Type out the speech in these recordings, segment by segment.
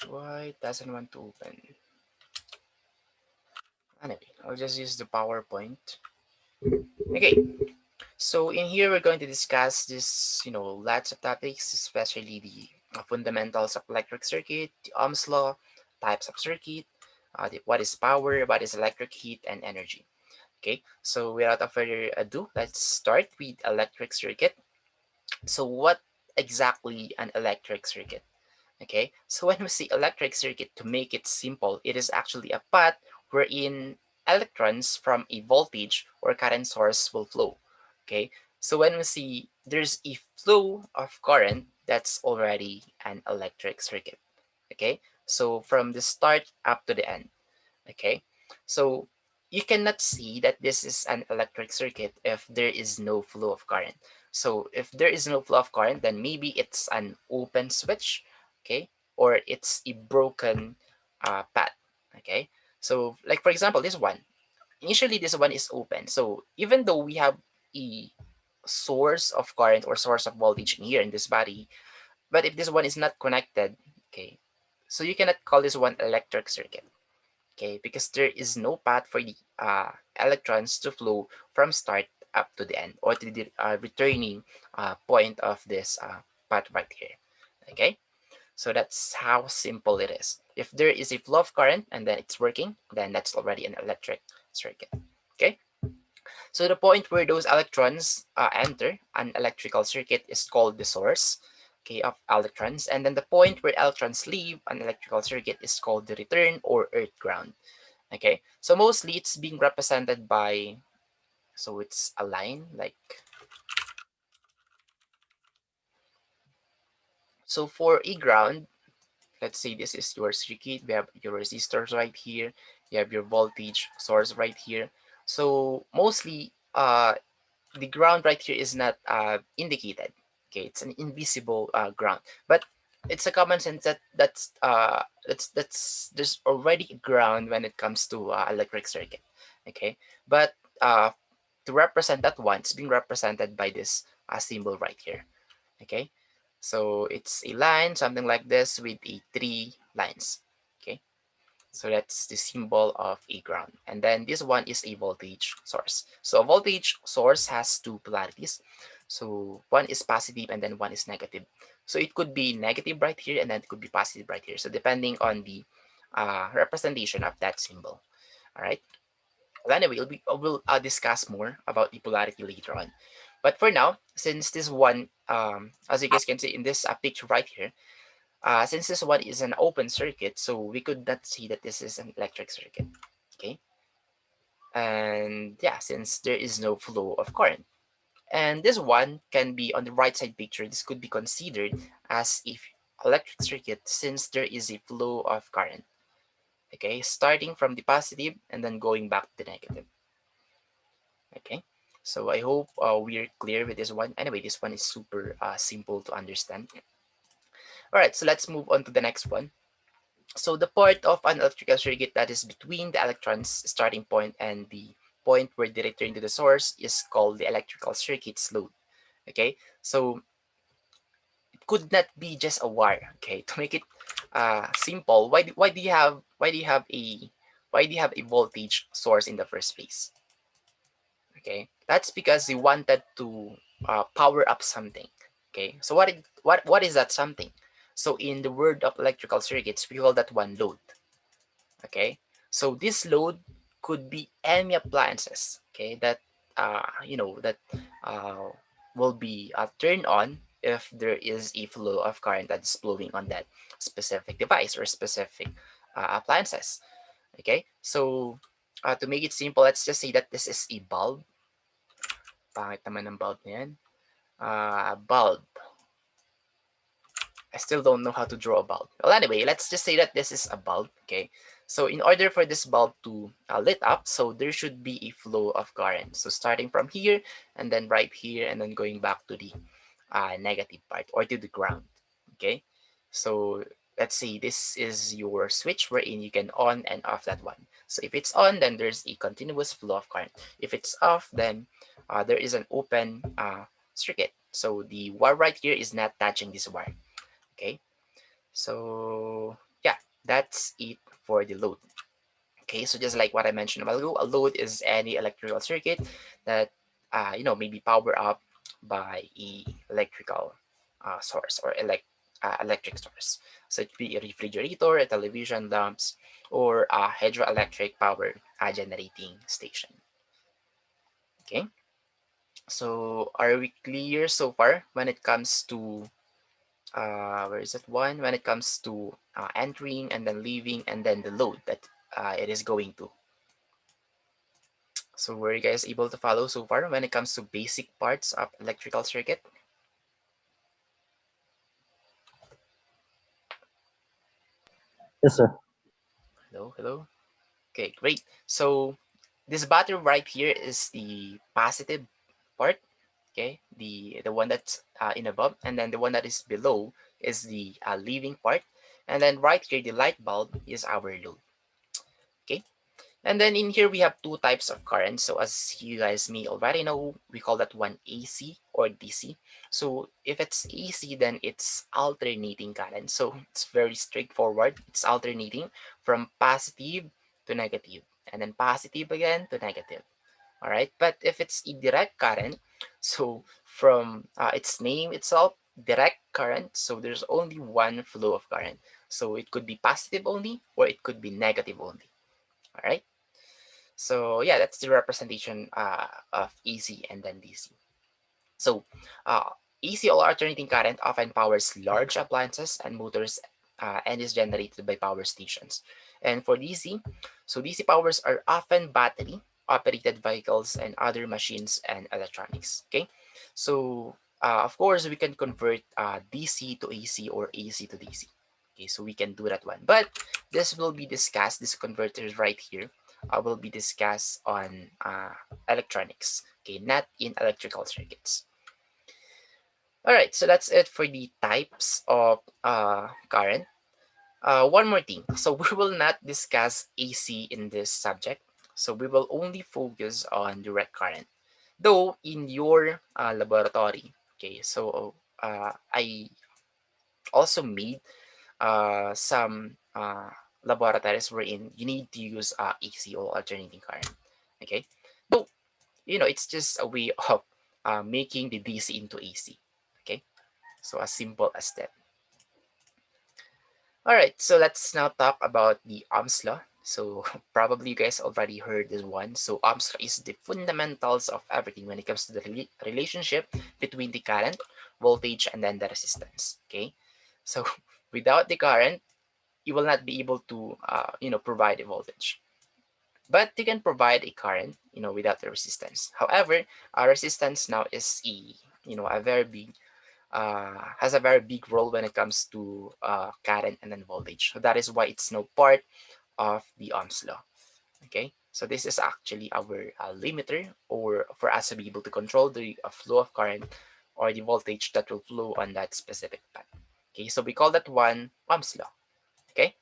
Why it doesn't want to open? Anyway, I'll just use the PowerPoint. Okay, so in here we're going to discuss this, lots of topics, especially the fundamentals of electric circuit, the Ohm's law, types of circuit, what is power, what is electric heat and energy. Okay, so without further ado, let's start with electric circuit. So what exactly an electric circuit? Okay, so when we say electric circuit, to make it simple, it is actually a path wherein electrons from a voltage or current source will flow. Okay, so when we see there's a flow of current, that's already an electric circuit. Okay, so from the start up to the end. Okay, so you cannot see that this is an electric circuit if there is no flow of current. So if there is no flow of current, then maybe it's an open switch, okay, or it's a broken path. Okay, so like for example, this one, initially this one is open. So even though we have a source of current or source of voltage in here in this body, but if this one is not connected, okay, so you cannot call this one electric circuit. Okay, because there is no path for the electrons to flow from start up to the end or to the returning point of this path right here. Okay, so that's how simple it is. If there is a flow of current and then it's working, then that's already an electric circuit. Okay, so the point where those electrons enter an electrical circuit is called the source, okay, of electrons, and then the point where electrons leave an electrical circuit is called the return or earth ground. Okay, so mostly it's being represented by, so it's a line like, so for a ground, let's say this is your circuit, we have your resistors right here, you have your voltage source right here. So mostly the ground right here is not indicated. Okay, it's an invisible ground, but it's a common sense that that's there's already a ground when it comes to electric circuit. Okay, but to represent that one, it's being represented by this symbol right here. Okay, so it's a line, something like this with a three lines. Okay, so that's the symbol of a ground. And then this one is a voltage source. So a voltage source has two polarities. So one is positive and then one is negative. So it could be negative right here and then it could be positive right here. So depending on the representation of that symbol. All right. Well, anyway, we'll discuss more about the polarity later on. But for now, since this one, as you guys can see in this picture right here, since this one is an open circuit, so we could not see that this is an electric circuit. Okay, and yeah, since there is no flow of current, and this one can be on the right side picture. This could be considered as if electric circuit since there is a flow of current. Okay, starting from the positive and then going back to the negative. Okay, so I hope we're clear with this one. Anyway, this one is super simple to understand. All right, so let's move on to the next one. So the part of an electrical circuit that is between the electron's starting point and the point where they return to the source is called the electrical circuit's load. Okay, so it could not be just a wire. Okay, to make it simple, why do you have a voltage source in the first place? Okay, that's because they wanted to power up something. Okay, so what is that something? So in the world of electrical circuits, we call that one load. Okay, so this load could be any appliances, okay, that that uh, will be turned on if there is a flow of current that's flowing on that specific device or specific appliances. Okay, so to make it simple, let's just say that this is a bulb. Pangit naman ng bulb na yan. Bulb. I still don't know how to draw a bulb. Well, anyway, let's just say that this is a bulb, okay? So in order for this bulb to lit up, so there should be a flow of current. So starting from here, and then right here, and then going back to the negative part, or to the ground, okay? So let's say this is your switch wherein you can on and off that one. So if it's on, then there's a continuous flow of current. If it's off, then there is an open circuit. So the wire right here is not touching this wire. Okay, so yeah, That's it for the load. Okay, so just like what I mentioned a while ago, a load is any electrical circuit that may be powered up by a electrical source or electric source. So it could be a refrigerator, a television, lamps, or a hydroelectric power generating station. Okay, so are we clear so far when it comes to where is it one? When it comes to entering and then leaving and then the load that it is going to. So were you guys able to follow so far when it comes to basic parts of electrical circuit? Yes, sir. Hello, hello. Okay, great. So this battery right here is the positive part. Okay, the one that's in above, and then the one that is below is the leaving part, and then right here the light bulb is our load. Okay, and then in here we have two types of current. So as you guys may already know, we call that one AC or DC. So if it's AC, then it's alternating current. So it's very straightforward. It's alternating from positive to negative, and then positive again to negative. All right. But if it's a direct current, so from its name itself, direct current, so there's only one flow of current. So it could be positive only or it could be negative only. All right. So yeah, that's the representation of AC and then DC. So AC or alternating current often powers large appliances and motors and is generated by power stations. And for DC, so DC powers are often battery operated vehicles and other machines and electronics. Okay, so of course we can convert DC to AC or AC to DC. Okay, so we can do that one, but this will be discussed. This converters right here will be discussed on electronics. Okay, not in electrical circuits. All right, so that's it for the types of current. One more thing. So we will not discuss AC in this subject. So we will only focus on direct current. Though in your laboratory, okay, so I also made some laboratories wherein you need to use AC or alternating current. Okay, so it's just a way of making the DC into AC. Okay, so as simple as that. All right, so let's now talk about the Ohm's law. So probably you guys already heard this one. So Ohm's law is the fundamentals of everything when it comes to the relationship between the current, voltage, and then the resistance. Okay, so without the current, you will not be able to provide a voltage. But you can provide a current, without the resistance. However, our resistance now is a very big has a very big role when it comes to current and then voltage. So that is why it's no part of the Ohm's law. Okay, so this is actually our limiter, or for us to be able to control the flow of current or the voltage that will flow on that specific path. Okay, so we call that one Ohm's law. Okay,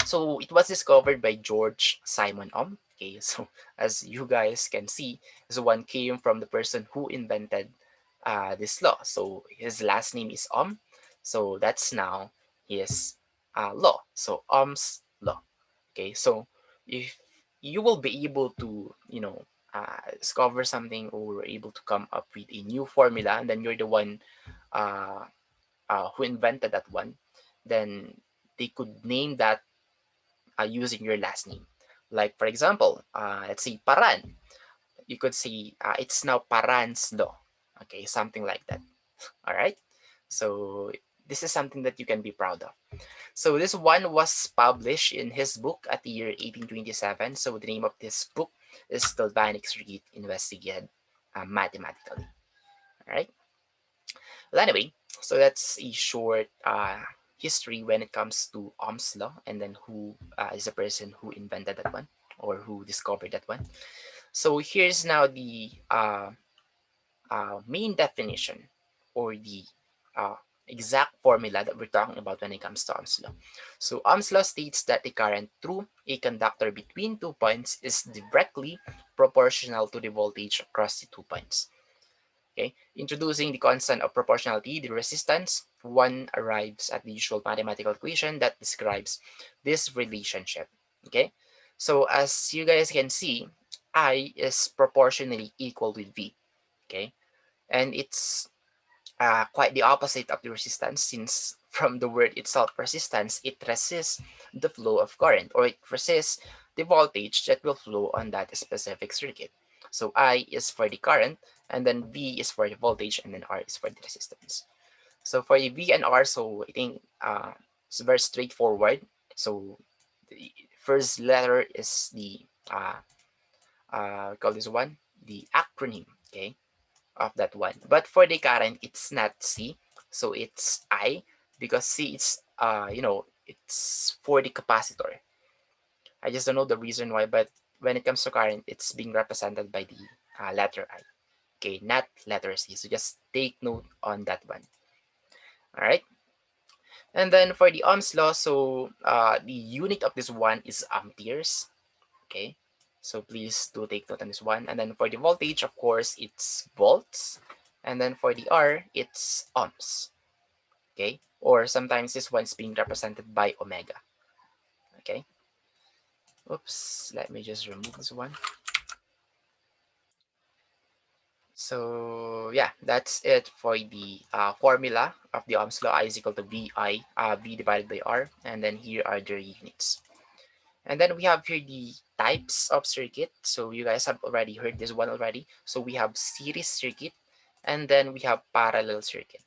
so it was discovered by George Simon Ohm. Okay, so as you guys can see, this one came from the person who invented this law. So his last name is Ohm. So that's now his law. So Ohm's law. Okay, so if you will be able to, discover something or able to come up with a new formula, and then you're the one uh, who invented that one, then they could name that using your last name. Like for example, let's say Paran. You could say it's now Paran's law. Okay, something like that. All right. So this is something that you can be proud of. So this one was published in his book at the year 1827. So the name of this book is Galvanic Circuit Investigated Mathematically. All right. Well, anyway, so that's a short history when it comes to Ohm's law, and then who is the person who invented that one or who discovered that one. So here's now the main definition or the uh, exact formula that we're talking about when it comes to Ohm's law. So Ohm's law states that the current through a conductor between 2 points is directly proportional to the voltage across the 2 points. Okay, introducing the constant of proportionality, the resistance one arrives at the usual mathematical equation that describes this relationship. Okay, so as you guys can see, I is proportionally equal with V. Okay, and it's quite the opposite of the resistance, since from the word itself, resistance, it resists the flow of current, or it resists the voltage that will flow on that specific circuit. So I is for the current, and then V is for the voltage, and then R is for the resistance. So for the V and R, so I think it's very straightforward. So the first letter is the call this one the acronym, okay, of that one. But for the current, it's not C, so it's I, because C is it's for the capacitor. I just don't know the reason why, but when it comes to current, it's being represented by the letter I. Okay, not letter C. So just take note on that one. All right. And then for the Ohm's law, so the unit of this one is amperes. Okay. So please do take note on this one. And then for the voltage, of course, it's volts. And then for the R, it's ohms. Okay. Or sometimes this one's being represented by omega. Okay. Oops. Let me just remove this one. So yeah, that's it for the formula of the Ohm's law. I is equal to V divided by R. And then here are the units. And then we have here the types of circuit. So you guys have already heard this one already. So we have series circuit, and then we have parallel circuit.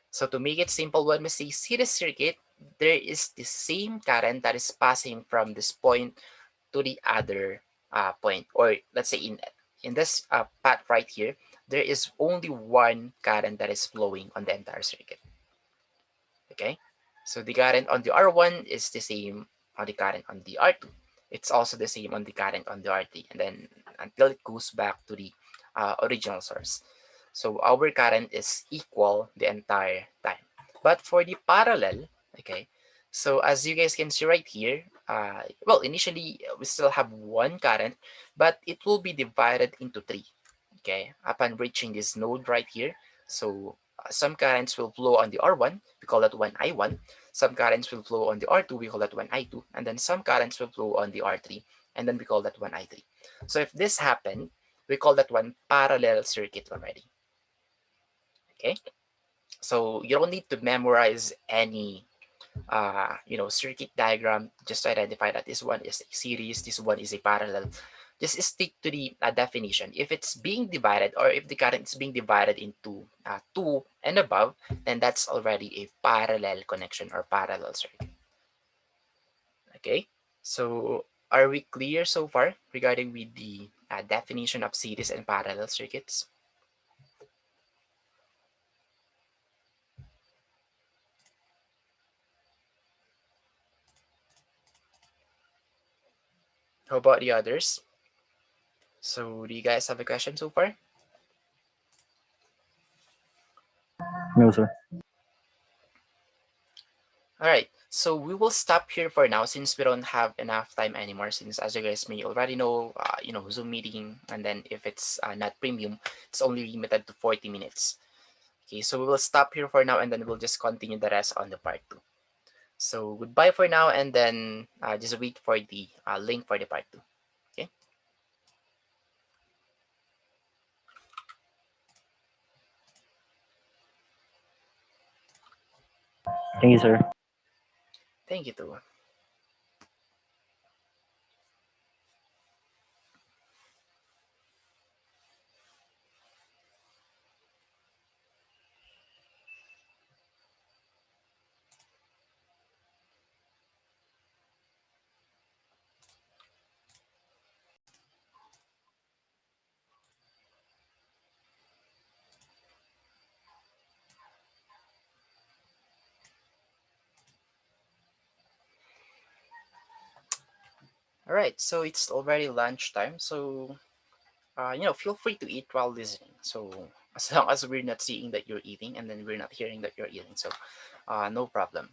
So to make it simple, when we say series circuit, there is the same current that is passing from this point to the other point. Or let's say in this path right here, there is only one current that is flowing on the entire circuit. Okay, so the current on the R1 is the same on the current on the R2. It's also the same on the current on the R3, and then until it goes back to the original source. So our current is equal the entire time. But for the parallel, okay, so as you guys can see right here, well, initially we still have one current, but it will be divided into three, okay, upon reaching this node right here. So some currents will flow on the R1, we call that one I1. Some currents will flow on the R2, we call that one I2. And then some currents will flow on the R3, and then we call that one I3. So if this happened, we call that one parallel circuit already. Okay? So you don't need to memorize any circuit diagram just to identify that this one is a series, this one is a parallel. Just stick to the definition. If it's being divided, or if the current is being divided into two and above, then that's already a parallel connection or parallel circuit. Okay, so are we clear so far regarding with the definition of series and parallel circuits? How about the others? So do you guys have a question so far? No, sir. All right, so we will stop here for now since we don't have enough time anymore. Since as you guys may already know, Zoom meeting, and then if it's not premium, it's only limited to 40 minutes. Okay, so we will stop here for now, and then we'll just continue the rest on the part two. So goodbye for now, and then just wait for the link for the part two. Okay, Thank you, sir. thank you too. All right, so it's already lunchtime, so feel free to eat while listening. So as long as we're not seeing that you're eating, and then we're not hearing that you're eating, so no problem.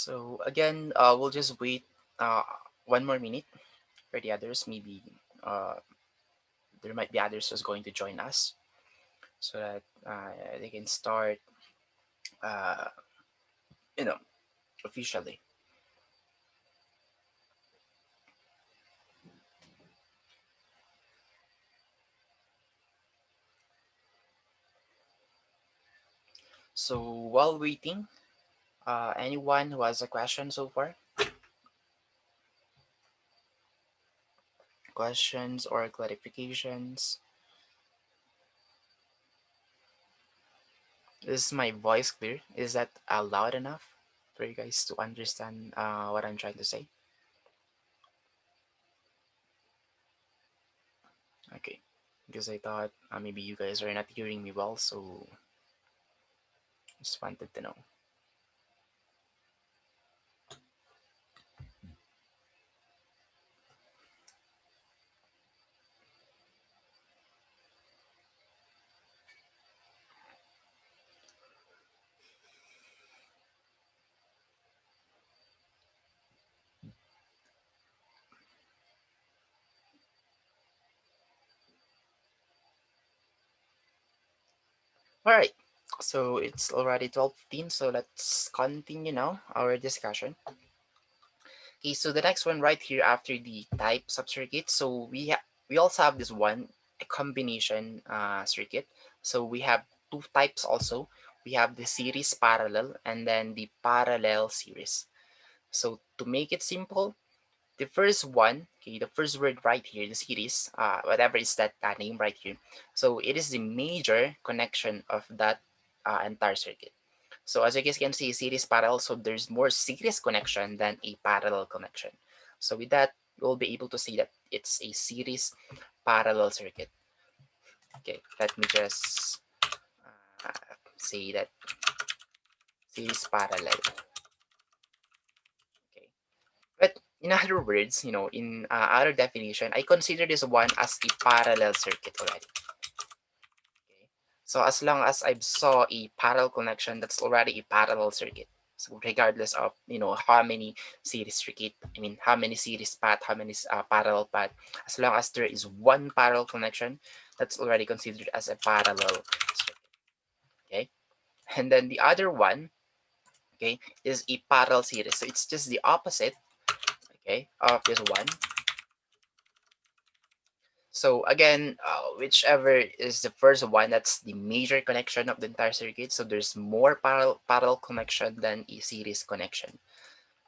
So again, we'll just wait uh, 1 more minute for the others. Maybe uh, there might be others who's going to join us so that they can start, uh, you know, officially. So while waiting, anyone who has a question so far, questions or clarifications? Is my voice clear? Is that loud enough for you guys to understand what I'm trying to say? Okay, because I thought maybe you guys are not hearing me well, so just wanted to know. All right, so it's already 12:15, so let's continue now our discussion. Okay, so the next one right here after the types of circuit, so we also have this one, a combination circuit. So we have two types also. We have the series parallel and then the parallel series. So to make it simple, the first one, okay, the first word right here, the series, whatever is that name right here. So it is the major connection of that entire circuit. So as you guys can see, series parallel, so there's more series connection than a parallel connection. So with that, you'll be able to see that it's a series parallel circuit. Okay, let me just say that series parallel. Okay. But in other words, in other definition, I consider this one as a parallel circuit already. Okay. So as long as I saw a parallel connection, that's already a parallel circuit. So regardless of how many series circuit, I mean how many series path, how many parallel path, as long as there is one parallel connection, that's already considered as a parallel circuit. Okay. And then the other one, okay, is a parallel series. So it's just the opposite, okay, of this one. So again, whichever is the first one, that's the major connection of the entire circuit. So there's more parallel connection than a series connection.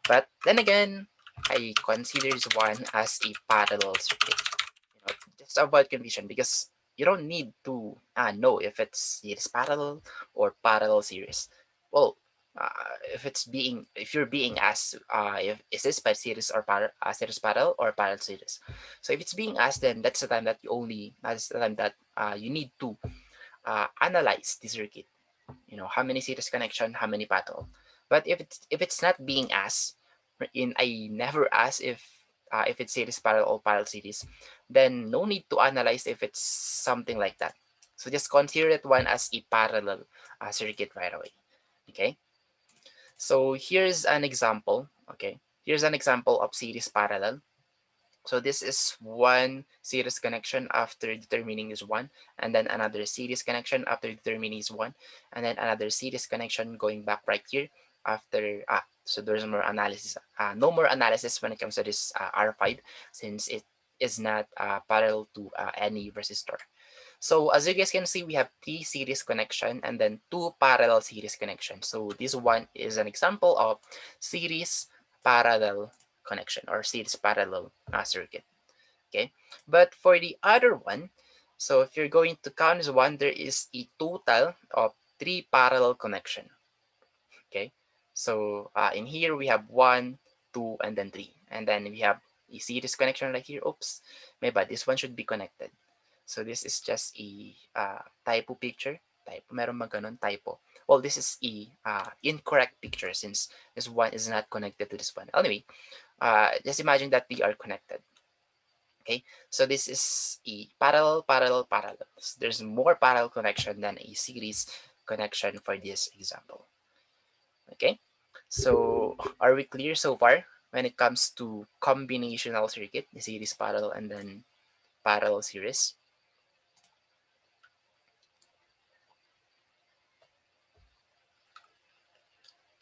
But then again, I consider this one as a parallel circuit. Just avoid confusion because you don't need to know if it's series parallel or parallel series. Well, if you're being asked if is this by series or series parallel or parallel series. So if it's being asked, then that's the time that that's the time that you need to analyze the circuit. How many series connection, how many parallel. But if it's not being asked, in I never ask if it's series parallel or parallel series, then no need to analyze if it's something like that. So just consider that one as a parallel circuit right away. Okay. So here's an example. Okay. Here's an example of series parallel. So this is one series connection after determining is one, and then another series connection after determining is one, and then another series connection going back right here after. So there's more analysis. No more analysis when it comes to this R5 since it is not parallel to any resistor. So as you guys can see, we have three series connection and then two parallel series connection. So this one is an example of series parallel connection or series parallel circuit. Okay, but for the other one, so if you're going to count as one, there is a total of three parallel connection. Okay, so in here we have one, two, and then three, and then we have a series connection right here. Oops, maybe this one should be connected. So this is just a typo picture. Typo, meron ba ganun? Typo. Well, this is a incorrect picture since this one is not connected to this one. Anyway, just imagine that they are connected. Okay, so this is a parallel, parallel, parallel. So there's more parallel connection than a series connection for this example. Okay, So are we clear so far when it comes to combinational circuit, the series parallel and then parallel series?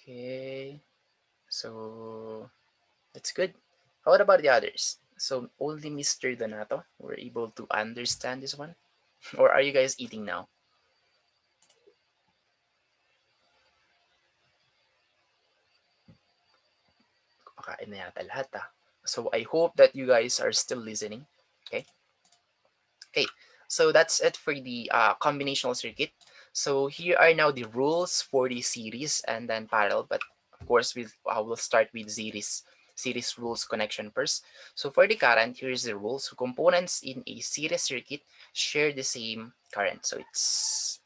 Okay, so that's good. How about the others? So only Mr. Donato were able to understand this one? Or are you guys eating now? Kumakain na yata lahat ah. So I hope that you guys are still listening. Okay. Okay, so that's it for the combinational circuit. So here are now the rules for the series and then parallel, but of course we'll start with series rules connection first. So for the current, here's the rules. So components in a series circuit share the same current. So it's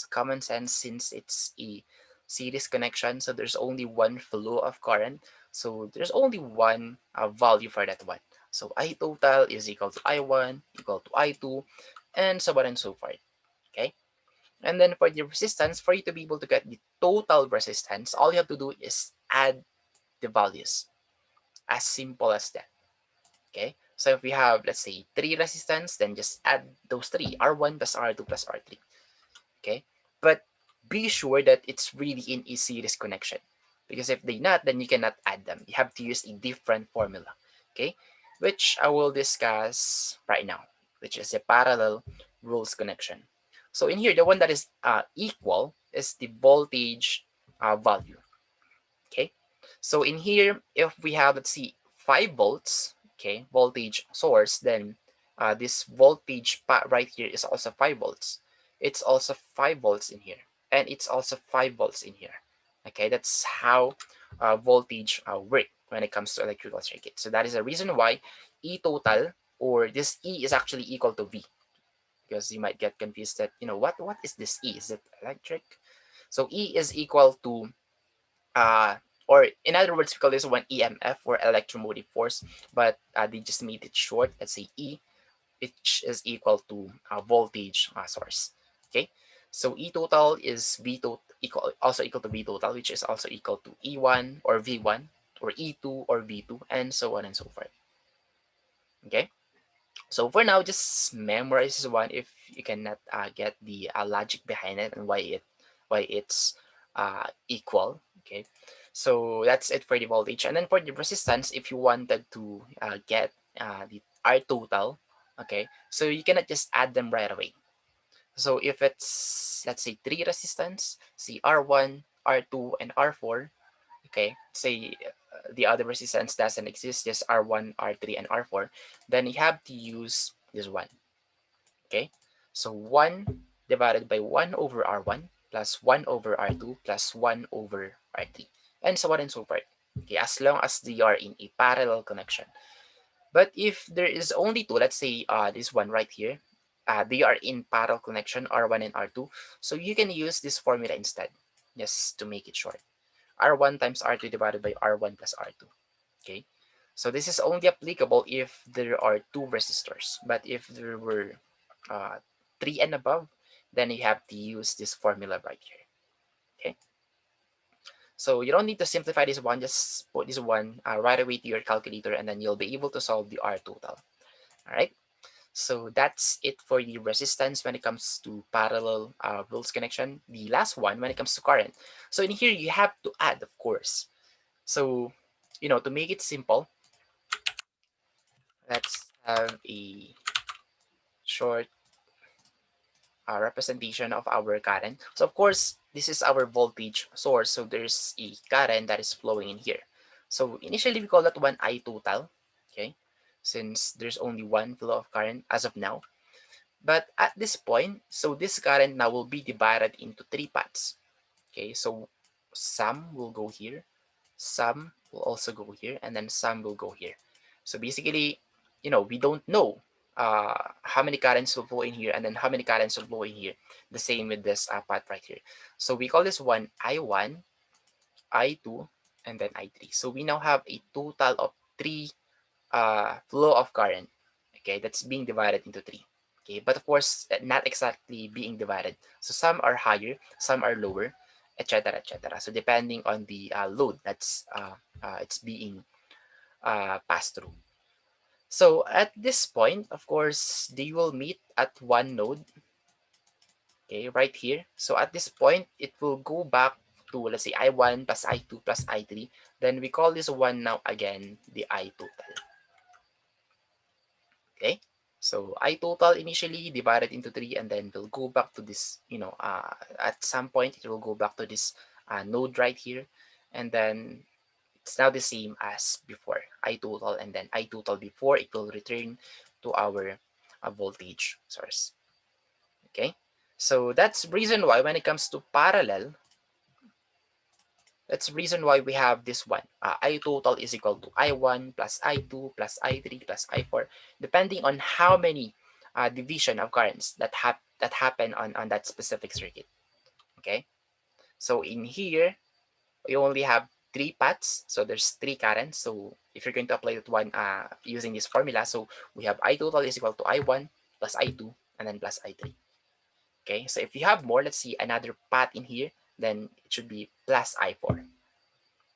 common sense since it's a series connection. So there's only one flow of current. So there's only one value for that one. So I total is equal to I1 equal to I2 and so on and so forth. Okay. And then for the resistance, for you to be able to get the total resistance, all you have to do is add the values. As simple as that. Okay. So if we have, let's say, three resistance, then just add those three, R1 plus R2 plus R3. Okay, but be sure that it's really in a series connection, because if they not, then you cannot add them. You have to use a different formula. Okay, which I will discuss right now, which is a parallel rules connection. So in here, the one that is equal is the voltage value. Okay, so in here, if we have, let's see, 5 volts, okay, voltage source, then this voltage right here is also 5 volts. It's also 5 volts in here, and it's also 5 volts in here. Okay, that's how voltage work when it comes to electrical circuit. So that is the reason why E total, or this E, is actually equal to V, because you might get confused that, what is this E? Is it electric? So E is equal to uh, or in other words, we call this one EMF, or electromotive force, but they just made it short. Let's say E, which is equal to voltage source. Okay, so E total is V total also equal to V total, which is also equal to E1 or V1 or E2 or V2, and so on and so forth. Okay. So for now, just memorize this one if you cannot get the logic behind it and why it's equal. Okay, so that's it for the voltage, and then for the resistance, if you wanted to get the R total, okay, so you cannot just add them right away. So if it's, let's say, three resistance, see R1, R2, and R4. Okay, say the other resistance doesn't exist, just R1, R3, and R4, then you have to use this one. Okay, so 1 divided by 1 over R1 plus 1 over R2 plus 1 over R3, and so on and so forth. Okay, as long as they are in a parallel connection. But if there is only two, let's say this one right here, they are in parallel connection, R1 and R2, so you can use this formula instead, just to make it short. R1 times R2 divided by R1 plus R2. Okay, so this is only applicable if there are two resistors, but if there were uh, three and above, then you have to use this formula right here. Okay, so you don't need to simplify this one, just put this one right away to your calculator, and then you'll be able to solve the R total. All right, so that's it for the resistance when it comes to parallel rules connection. The last one when it comes to current. So in here you have to add, of course. So, to make it simple, let's have a short representation of our current. So, of course, this is our voltage source. So, there's a current that is flowing in here. So, initially, we call that one I total, okay, since there's only one flow of current as of now. But at this point, so this current now will be divided into three paths. Okay, so some will go here, some will also go here, and then some will go here. So basically, we don't know how many currents will flow in here and then how many currents will flow in here. The same with this path right here. So we call this one I1, I2, and then I3. So we now have a total of three flow of current. Okay, that's being divided into three. Okay, but of course, not exactly being divided. So some are higher, some are lower, etc., etc. So depending on the load that's it's being passed through. So at this point, of course, they will meet at one node, okay, right here. So at this point, it will go back to, let's say, I1 plus I2 plus I3. Then we call this one now again the I total, okay? So I total initially divided into 3, and then we'll go back to this, at some point it will go back to this node right here, and then it's now the same as before, I total, and then I total before it will return to our voltage source, okay? So that's reason why when it comes to parallel, that's the reason why we have this one. I total is equal to I1 plus I2 plus I3 plus I4, depending on how many division of currents that happen on that specific circuit. Okay, so in here we only have three paths, so there's three currents. So if you're going to apply that one using this formula, so we have I total is equal to I1 plus I2 and then plus I3. Okay, so if you have more, let's see another path in here, then it should be plus I4.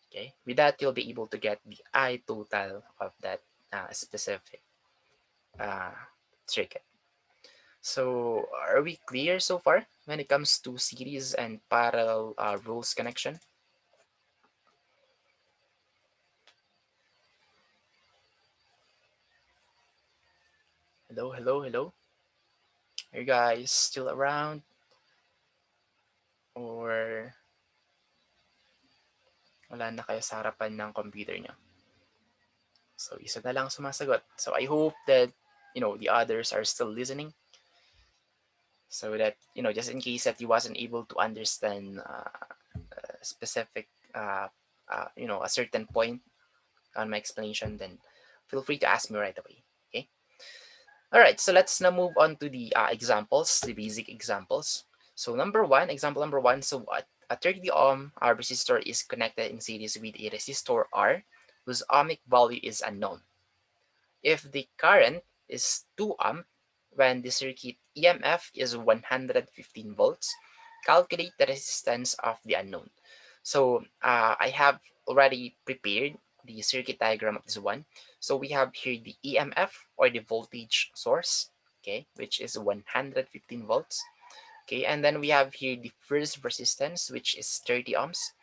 Okay, with that, you'll be able to get the I total of that specific uh, circuit. So, are we clear so far when it comes to series and parallel rules connection? Hello, hello, hello. Are you guys still around? Or wala na kayo sa harapan ng computer nyo? So, isa na lang sumasagot. So, I hope that, the others are still listening. So that, just in case that you wasn't able to understand specific a certain point on my explanation, then feel free to ask me right away. Okay. All right. So let's now move on to the examples, the basic examples. So example number one. So a 30 ohm resistor is connected in series with a resistor R whose ohmic value is unknown. If the current is 2 amp when the circuit EMF is 115 volts, calculate the resistance of the unknown. So I have already prepared the circuit diagram of this one. So we have here the EMF or the voltage source, okay, which is 115 volts. Okay, and then we have here the first resistance, which is 30 ohms.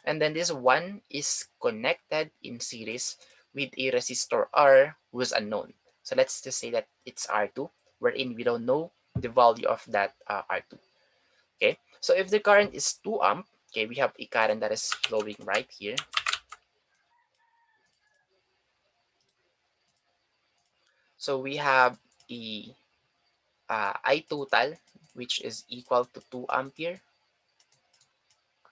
And then this one is connected in series with a resistor R who's unknown. So let's just say that it's R2, wherein we don't know the value of that R2. Okay, so if the current is 2 amp, okay, we have a current that is flowing right here. So we have a I total, which is equal to 2 ampere.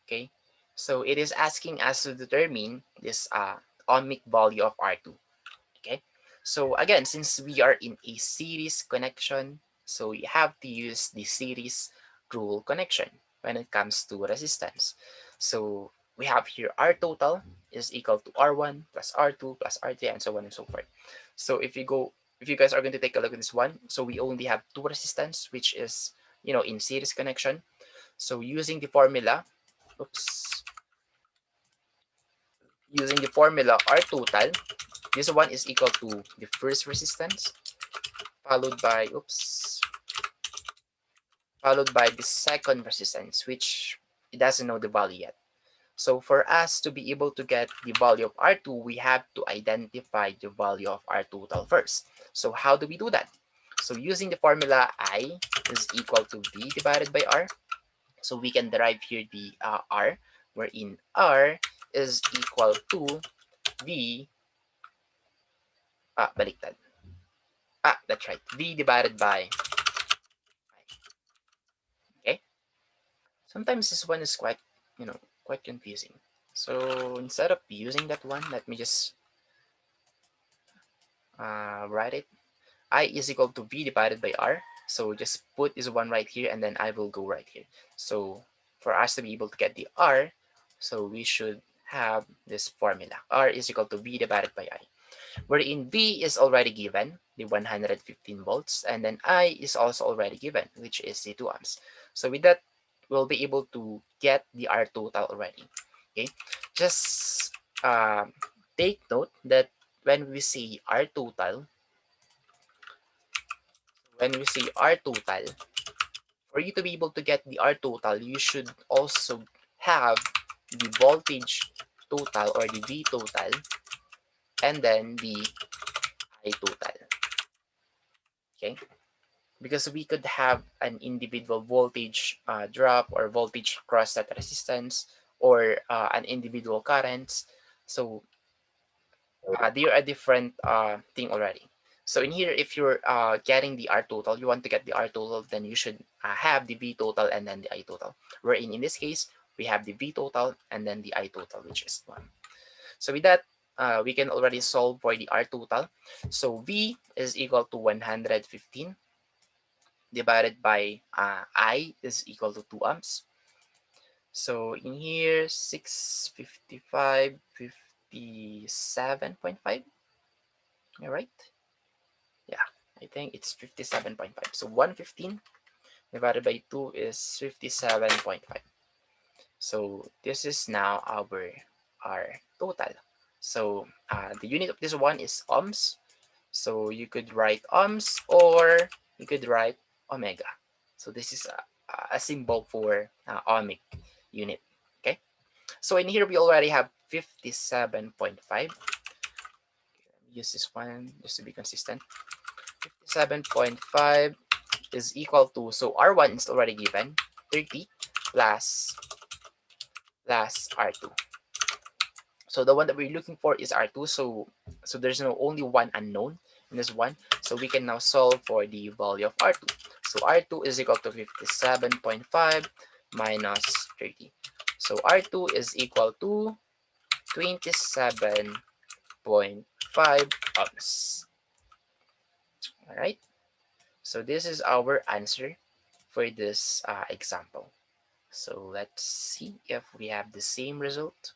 Okay, so it is asking us to determine this ohmic value of R2. Okay, so again, since we are in a series connection, so you have to use the series rule connection when it comes to resistance. So we have here R total is equal to R1 plus R2 plus R3 and so on and so forth. So if you guys are going to take a look at this one, so we only have two resistance, which is, in series connection. So oops, using the formula R total, this one is equal to the first resistance followed by the second resistance, which it doesn't know the value yet. So for us to be able to get the value of R2, we have to identify the value of R total first. So how do we do that? So using the formula I is equal to V divided by R. So we can derive here the R, wherein R is equal to V, baliktad. That's right, V divided by I. Okay? Sometimes this one is quite confusing. So instead of using that one, let me just write it. I is equal to V divided by R. So just put this one right here and then I will go right here. So for us to be able to get the R, so we should have this formula. R is equal to V divided by I. Wherein V is already given, the 115 volts, and then I is also already given, which is the 2 amps. So with that, we'll be able to get the R total already. Okay, just take note that when we say R total, when we say R total, for you to be able to get the R total, you should also have the voltage total or the V total and then the I total. Okay, because we could have an individual voltage drop or voltage cross that resistance or an individual currents. So they are a different thing already. So in here, if you're getting the R total, you want to get the R total, then you should have the V total and then the I total. Wherein in this case, we have the V total and then the I total, which is 1. So with that, we can already solve for the R total. So V is equal to 115 divided by I is equal to 2 ohms. So in here, 655, 57.5. Am I right? Yeah, I think it's 57.5. So 115 divided by 2 is 57.5. So this is now our total. So the unit of this one is ohms. So you could write ohms or you could write omega. So this is a symbol for ohmic unit. Okay. So in here we already have 57.5. Use this one just to be consistent. 57.5 is equal to, so R1 is already given, 30 plus R2. So the one that we're looking for is R2. So there's no only one unknown in this one. So we can now solve for the value of R2. So R2 is equal to 57.5 minus 30. So R2 is equal to 27.5 ohms. All right. So this is our answer for this example. So let's see if we have the same result.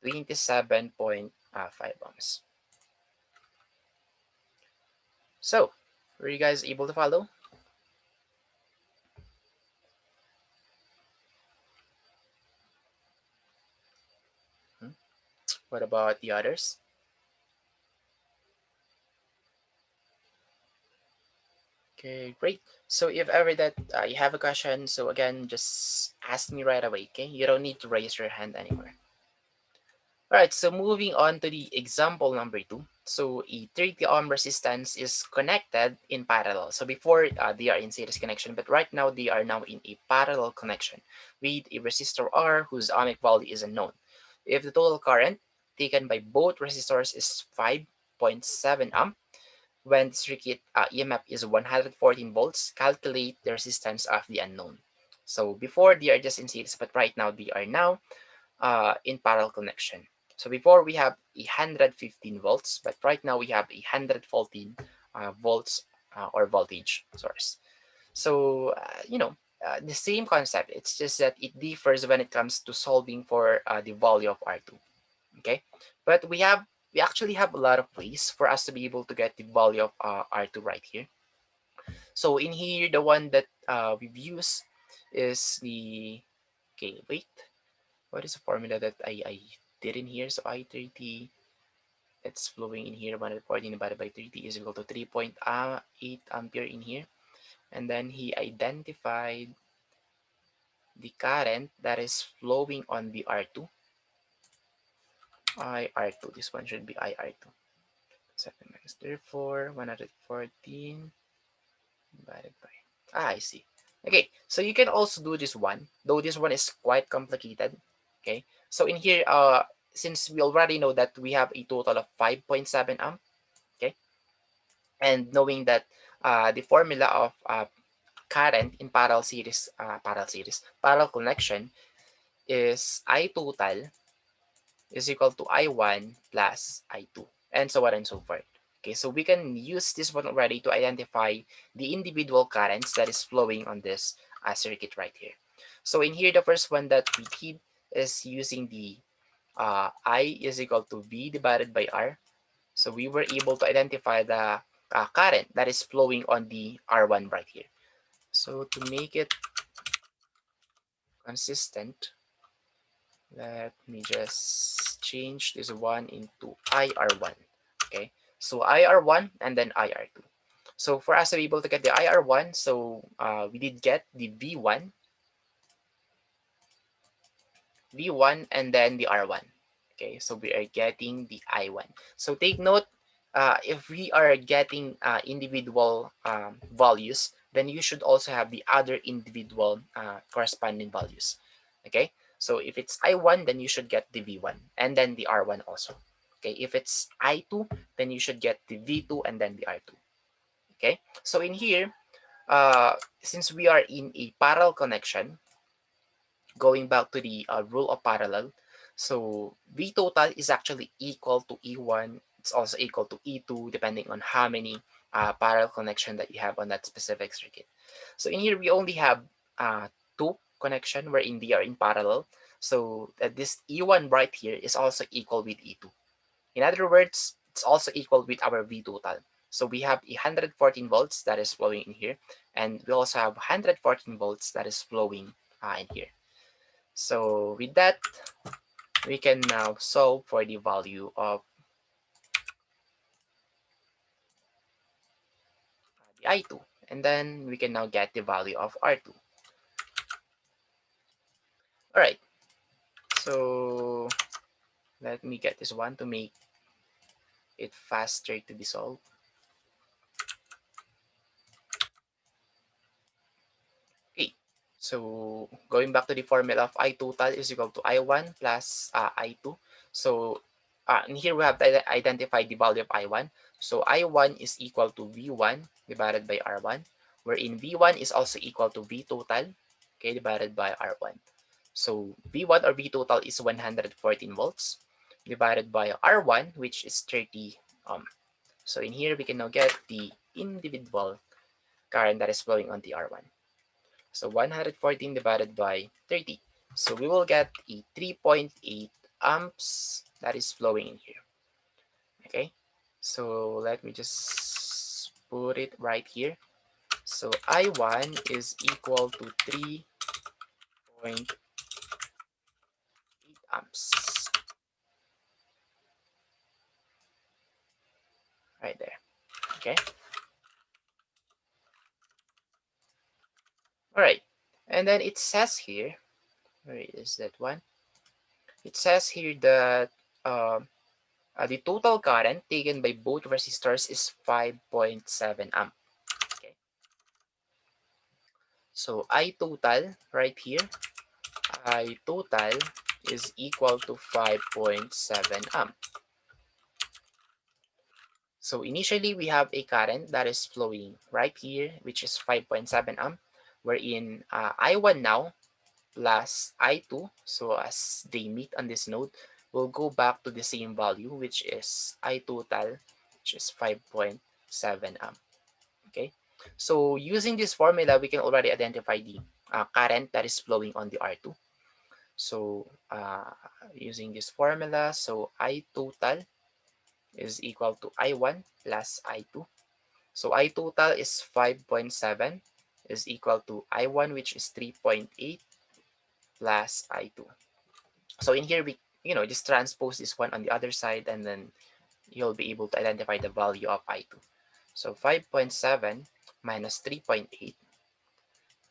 27.5 ohms. So, were you guys able to follow? Hmm? What about the others? Okay, great. So if ever that you have a question, so again, just ask me right away, okay? You don't need to raise your hand anymore. All right, so moving on to the example number 2. So a 30 ohm resistance is connected in parallel. So before they are in series connection, but right now they are now in a parallel connection with a resistor R whose ohmic value is unknown. If the total current taken by both resistors is 5.7 amp, when the circuit EMF is 114 volts, calculate the resistance of the unknown. So before they are just in series, but right now they are now in parallel connection. So before we have 115 volts, but right now we have 114 volts or voltage source. So, the same concept. It's just that it differs when it comes to solving for the value of R2. Okay, but we actually have a lot of ways for us to be able to get the value of R2 right here. So in here, the one that we've used is the, okay, wait, what is the formula that I did in here? So I30, it's flowing in here, 114 divided by 30 is equal to 3.8 ampere in here. And then he identified the current that is flowing on the R2. IR2, this one should be IR2. 7 minus 34, 114 divided by, I see. Okay, so you can also do this one, though this one is quite complicated. Okay, so in here, since we already know that we have a total of 5.7 amp, okay, and knowing that the formula of current in parallel connection is I total is equal to I1 plus I2, and so on and so forth. Okay, so we can use this one already to identify the individual currents that is flowing on this circuit right here. So in here, the first one that we did is using the I is equal to V divided by R. So we were able to identify the current that is flowing on the R1 right here. So to make it consistent, let me just change this one into IR1. Okay, so IR1 and then IR2. So for us to be able to get the IR1, so we did get the V1 and then the R1. Okay, so we are getting the I1. So take note, if we are getting individual values, then you should also have the other individual corresponding values. Okay, so if it's I1, then you should get the V1 and then the R1 also. Okay, if it's I2, then you should get the V2 and then the R2. Okay, so in here, since we are in a parallel connection, going back to the rule of parallel, so V total is actually equal to E1. It's also equal to E2 depending on how many parallel connection that you have on that specific circuit. So in here we only have two connection wherein they are in parallel. So this E1 right here is also equal with E2. In other words, it's also equal with our V total. So we have 114 volts that is flowing in here, and we also have 114 volts that is flowing in here. So with that, we can now solve for the value of the I2. And then we can now get the value of R2. All right, so let me get this one to make it faster to be solved. Okay, so going back to the formula of I total is equal to I1 plus I2. So in here we have to identify the value of I1. So I1 is equal to V1 divided by R1, wherein V1 is also equal to V total, okay, divided by R1. So V1 or V total is 114 volts divided by R1, which is 30 ohm. So in here we can now get the individual current that is flowing on the R1. So 114 divided by 30. So we will get a 3.8 amps that is flowing in here. Okay, so let me just put it right here. So I1 is equal to 3.8 amps right there. Okay, all right, and then it says here, where is that one? It says here that the total current taken by both resistors is 5.7 amp. Okay, so I total right here, I total is equal to 5.7 amp. So initially we have a current that is flowing right here, which is 5.7 amp, wherein I1 now plus I2, so as they meet on this node, will go back to the same value, which is I total, which is 5.7 amp. Okay, so using this formula, we can already identify the current that is flowing on the R2. So using this formula, so I total is equal to I1 plus I2. So I total is 5.7 is equal to I1, which is 3.8 plus I2. So in here, we just transpose this one on the other side, and then you'll be able to identify the value of I2. So 5.7 minus 3.8.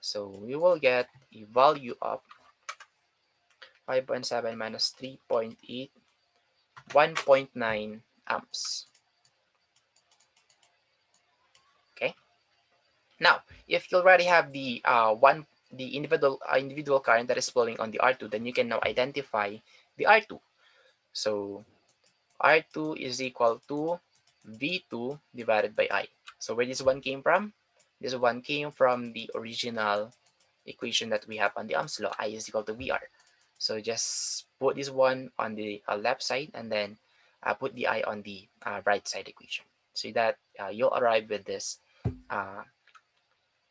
So we will get a value of 5.7 minus 3.8, 1.9 amps. Okay. Now, if you already have the individual current that is flowing on the R2, then you can now identify the R2. So R2 is equal to V2 divided by I. So where this one came from? This one came from the original equation that we have on the Ohm's law. I is equal to VR. So just put this one on the left side, and then put the I on the right side equation, so that you'll arrive with this uh,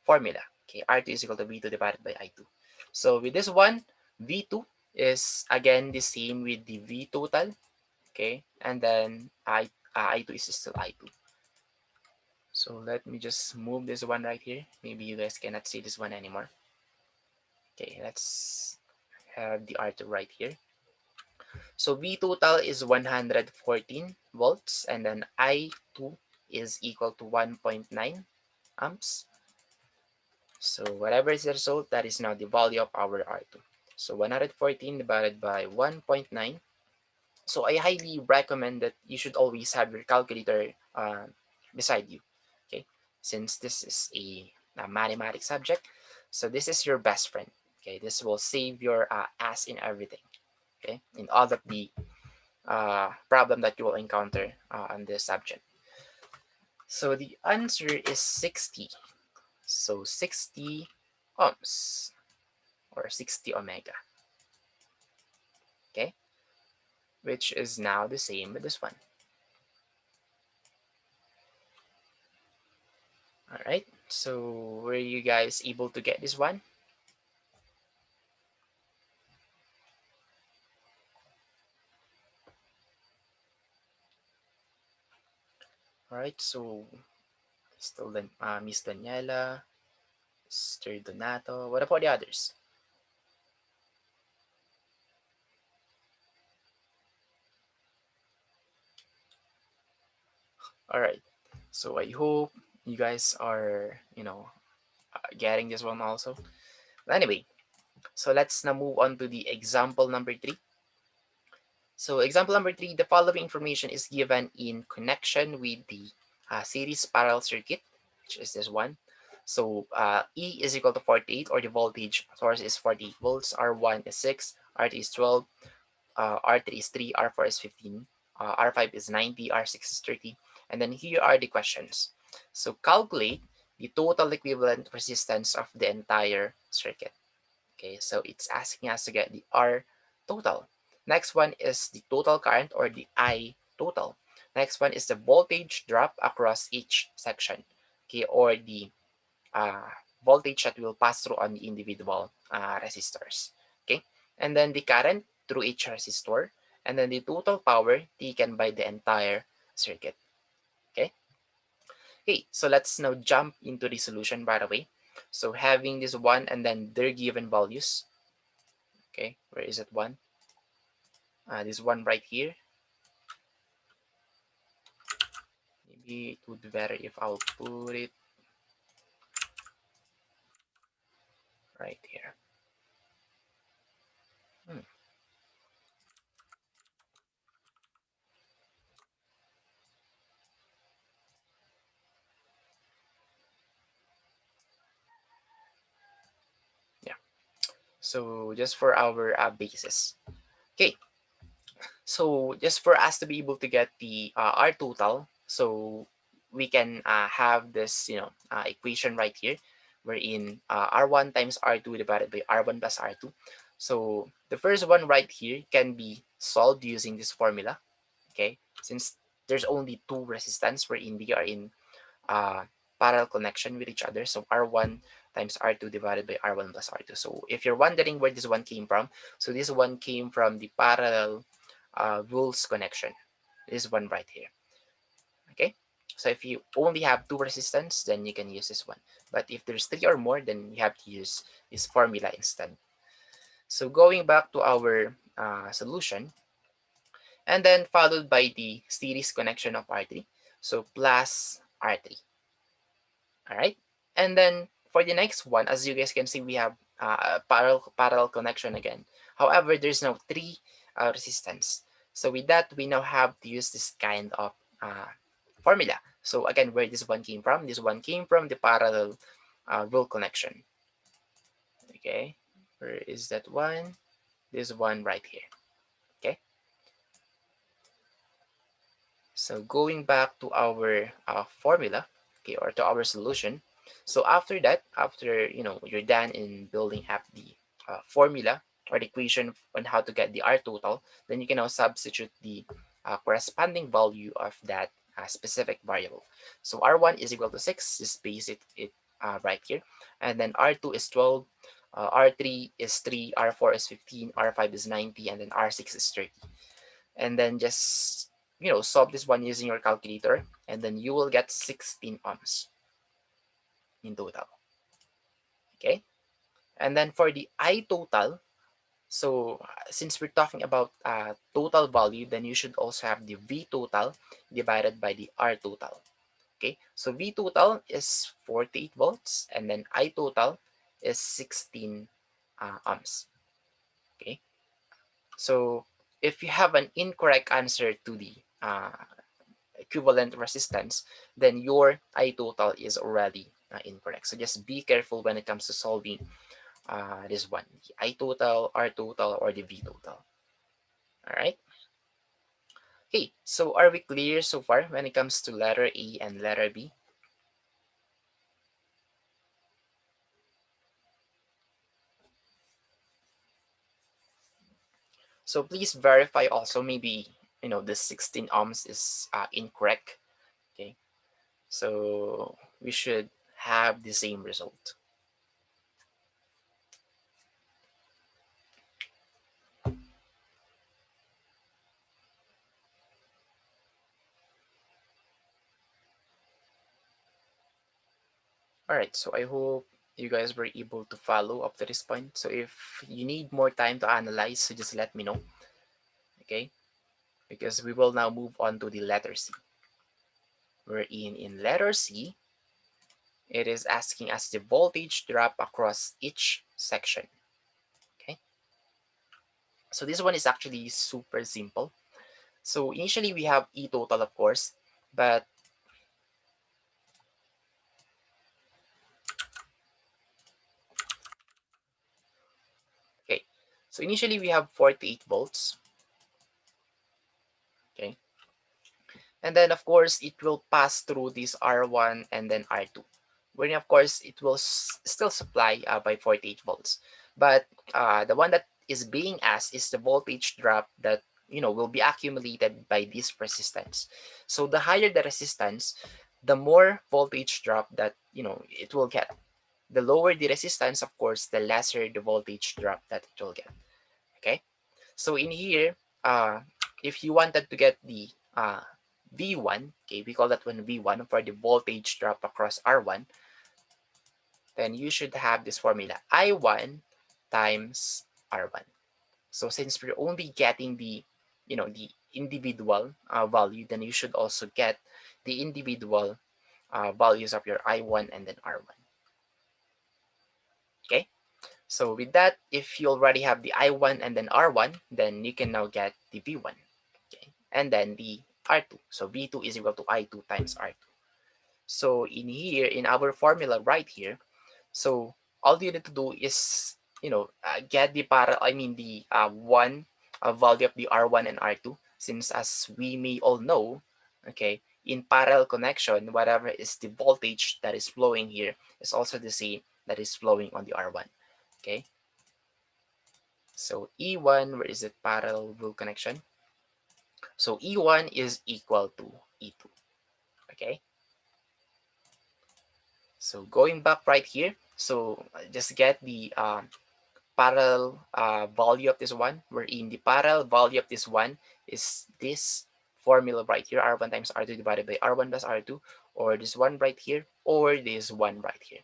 formula. Okay, R2 is equal to V2 divided by I2. So with this one, V2 is again the same with the V total. Okay, and then I2 is still I2. So let me just move this one right here. Maybe you guys cannot see this one anymore. Okay, let's have the R2 right here. So V total is 114 volts, and then I2 is equal to 1.9 amps. So whatever is the result, that is now the value of our R2. So 114 divided by 1.9. So I highly recommend that you should always have your calculator beside you. Okay, since this is a mathematics subject, so this is your best friend. Okay, this will save your ass in everything. Okay, in all of the problem that you will encounter on this subject. So the answer is 60. So 60 ohms or 60 omega. Okay, which is now the same with this one. All right. So were you guys able to get this one? All right. So still then, Miss Daniela, Mr. Donato. What about the others? All right. So I hope you guys are, getting this one also. But anyway, so let's now move on to the example number three. So example number three, the following information is given in connection with the series parallel circuit, which is this one. So E is equal to 48, or the voltage source is 48 volts, R1 is 6, R2 is 12, R3 is 3, R4 is 15, R5 is 90, R6 is 30. And then here are the questions. So calculate the total equivalent resistance of the entire circuit. Okay, so it's asking us to get the R total. Next one is the total current, or the I total. Next one is the voltage drop across each section. Okay, or the uh, voltage that will pass through on the individual resistors. Okay, and then the current through each resistor, and then the total power taken by the entire circuit. Okay. Okay, so let's now jump into the solution right away. So having this one and then their given values. Okay, where is that one? This one right here. Maybe it would be better if I'll put it right here. Hmm, yeah. So just for our basis. Okay, so just for us to be able to get the R total, so we can have this, equation right here, wherein R1 times R2 divided by R1 plus R2. So the first one right here can be solved using this formula. Okay, since there's only two resistance wherein they are in uh, parallel connection with each other. So R1 times R2 divided by R1 plus R2. So if you're wondering where this one came from, so this one came from the parallel rules connection. This one right here. Okay. So if you only have two resistance, then you can use this one. But if there's three or more, then you have to use this formula instead. So going back to our solution, and then followed by the series connection of R3. So plus R3. All right. And then for the next one, as you guys can see, we have a parallel connection again. However, there's now three resistance. So with that, we now have to use this kind of formula. So again, where this one came from? This one came from the parallel rule connection. Okay. Where is that one? This one right here. Okay. So going back to our formula, okay, or to our solution. So after that, after you're done in building up the formula or the equation on how to get the R total, then you can now substitute the corresponding value of that specific variable. So R1 is equal to 6, just base it right here. And then R2 is 12, R3 is 3, R4 is 15, R5 is 90, and then R6 is 30. And then just solve this one using your calculator, and then you will get 16 ohms in total. Okay, and then for the I total, so since we're talking about total value, then you should also have the V total divided by the R total. Okay, so V total is 48 volts, and then I total is 16 ohms. Okay, so if you have an incorrect answer to the equivalent resistance, then your I total is already incorrect. So just be careful when it comes to solving this one, the I total, R total, or the V total. All right. Okay, so are we clear so far when it comes to letter A and letter B? So please verify also, maybe the 16 ohms is incorrect. Okay, so we should have the same result. All right, so I hope you guys were able to follow up to this point. So if you need more time to analyze, so just let me know. Okay, because we will now move on to the letter C. We're in letter C. It is asking us the voltage drop across each section. Okay, so this one is actually super simple. So initially we have E total, of course, but okay. So initially we have 48 volts. Okay, and then of course it will pass through this R1 and then R2, wherein of course it will still supply by 48 volts, but the one that is being asked is the voltage drop that will be accumulated by this resistance. So the higher the resistance, the more voltage drop that it will get. The lower the resistance, of course, the lesser the voltage drop that it will get. Okay, so in here, if you wanted to get the V1, okay, we call that one V1 for the voltage drop across R1, then you should have this formula, I1 times R1. So since we're only getting the individual value, then you should also get the individual values of your I1 and then R1. Okay, so with that, if you already have the I1 and then R1, then you can now get the V1. Okay, and then the R2. So V2 is equal to I2 times R2. So in here, in our formula right here, so all you need to do is, get the the one value of the R1 and R2, since as we may all know, okay, in parallel connection, whatever is the voltage that is flowing here is also the same that is flowing on the R1. Okay, so E1, where is it? Parallel rule connection. So E1 is equal to E2. Okay, so going back right here, so just get the parallel value of this one, wherein the parallel value of this one is this formula right here, R1 times R2 divided by R1 plus R2, or this one right here, or this one right here.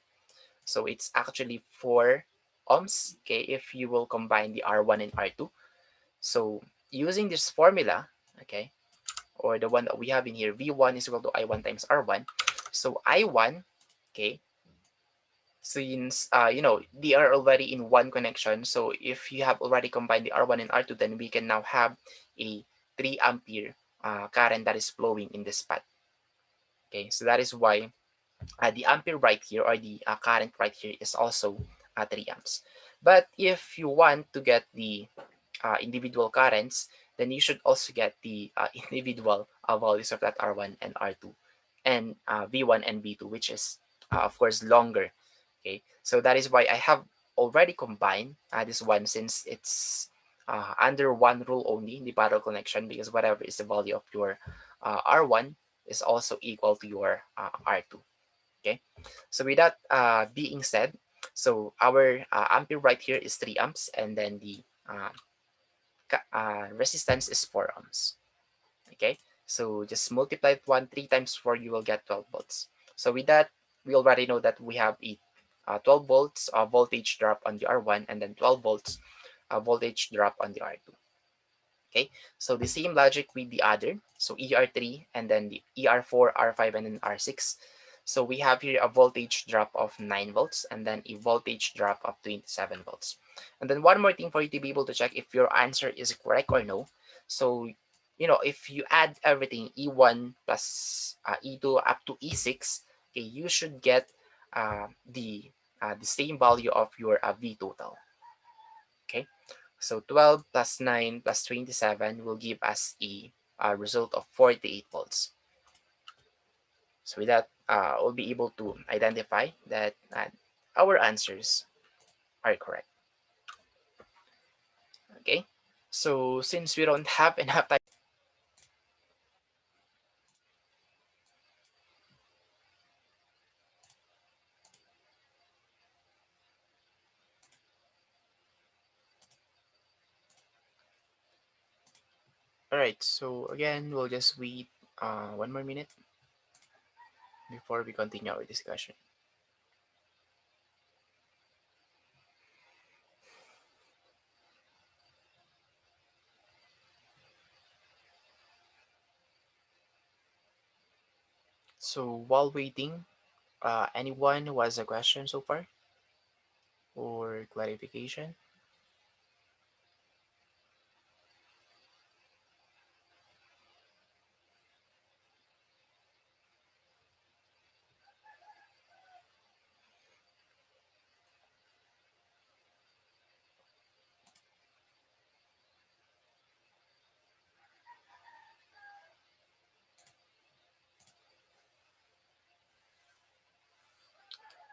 So it's actually 4 ohms, okay, if you will combine the R1 and R2. So using this formula, okay, or the one that we have in here, V1 is equal to I1 times R1. So I1, okay, since they are already in one connection, so if you have already combined the R1 and R2, then we can now have a 3 ampere current that is flowing in this path. Okay, so that is why the ampere right here, or the current right here, is also 3 amps. But if you want to get the individual currents, then you should also get the individual values of that R1 and R2, and V1 and V2, which is of course longer. Okay, so that is why I have already combined this one, since it's under one rule only, the parallel connection, because whatever is the value of your R1 is also equal to your R2. Okay, so with that being said, so our ampere right here is 3 amps, and then the resistance is 4 ohms. Okay, So just multiply it 1 3 times 4, you will get 12 volts. So with that, we already know that we have a 12 volts voltage drop on the R1, and then 12 volts voltage drop on the R2. Okay, so the same logic with the other. So ER3 and then the ER4, R5, and then R6. So we have here a voltage drop of 9 volts and then a voltage drop of 27 volts. And then one more thing for you to be able to check if your answer is correct or no. So, if you add everything, E1 plus E2 up to E6, okay, you should get the same value of your V total. Okay. So 12 plus 9 plus 27 will give us a result of 48 volts. So with that, we'll be able to identify that our answers are correct. Okay. So since we don't have enough time, all right. So again, we'll just wait 1 more minute before we continue our discussion. So while waiting, anyone who has a question so far or clarification?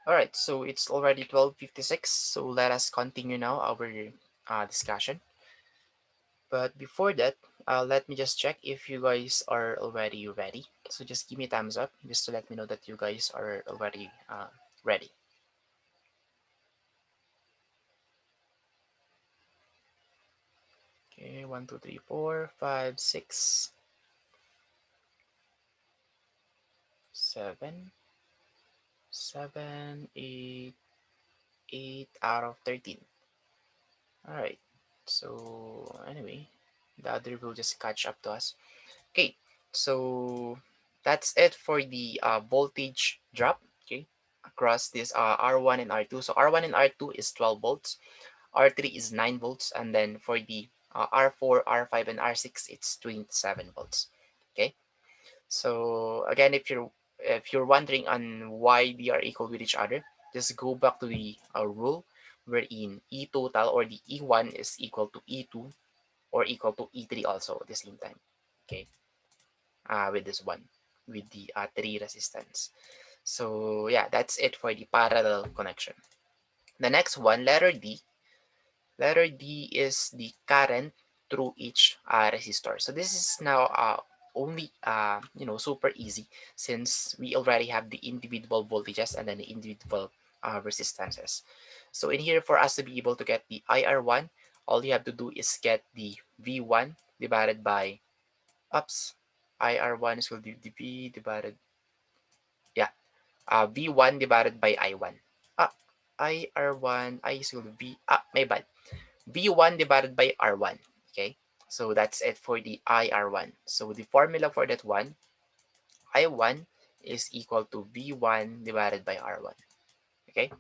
All right, so it's already 12:56, so let us continue now our discussion. But before that, let me just check if you guys are already ready. So just give me a thumbs up just to let me know that you guys are already ready. Okay, 1, 2, 3, 4, 5, 6, 7, 7, 8, 8 out of 13. All right, so anyway, the other will just catch up to us. Okay, so that's it for the voltage drop, okay, across this R1 and R2. So R1 and R2 is 12 volts, R3 is 9 volts, and then for the R4, R5, and R6, it's 27 volts. Okay, so again, if you're wondering on why they are equal with each other, just go back to the rule wherein E total or the E1 is equal to E2 or equal to E3 also at the same time. Okay, with this one with the 3 resistance. So yeah, that's it for the parallel connection. The next one, letter D. Letter D is the current through each resistor. So this is now only super easy since we already have the individual voltages and then the individual resistances. So in here, for us to be able to get the IR1, all you have to do is get the V1 divided by ups. IR1 is equal to V divided, yeah, V1 divided by I1. Ah, IR1, I is equal to V, my bad. V1 divided by R1. Okay, so that's it for the IR1. So the formula for that one, I1 is equal to V1 divided by R1. Okay,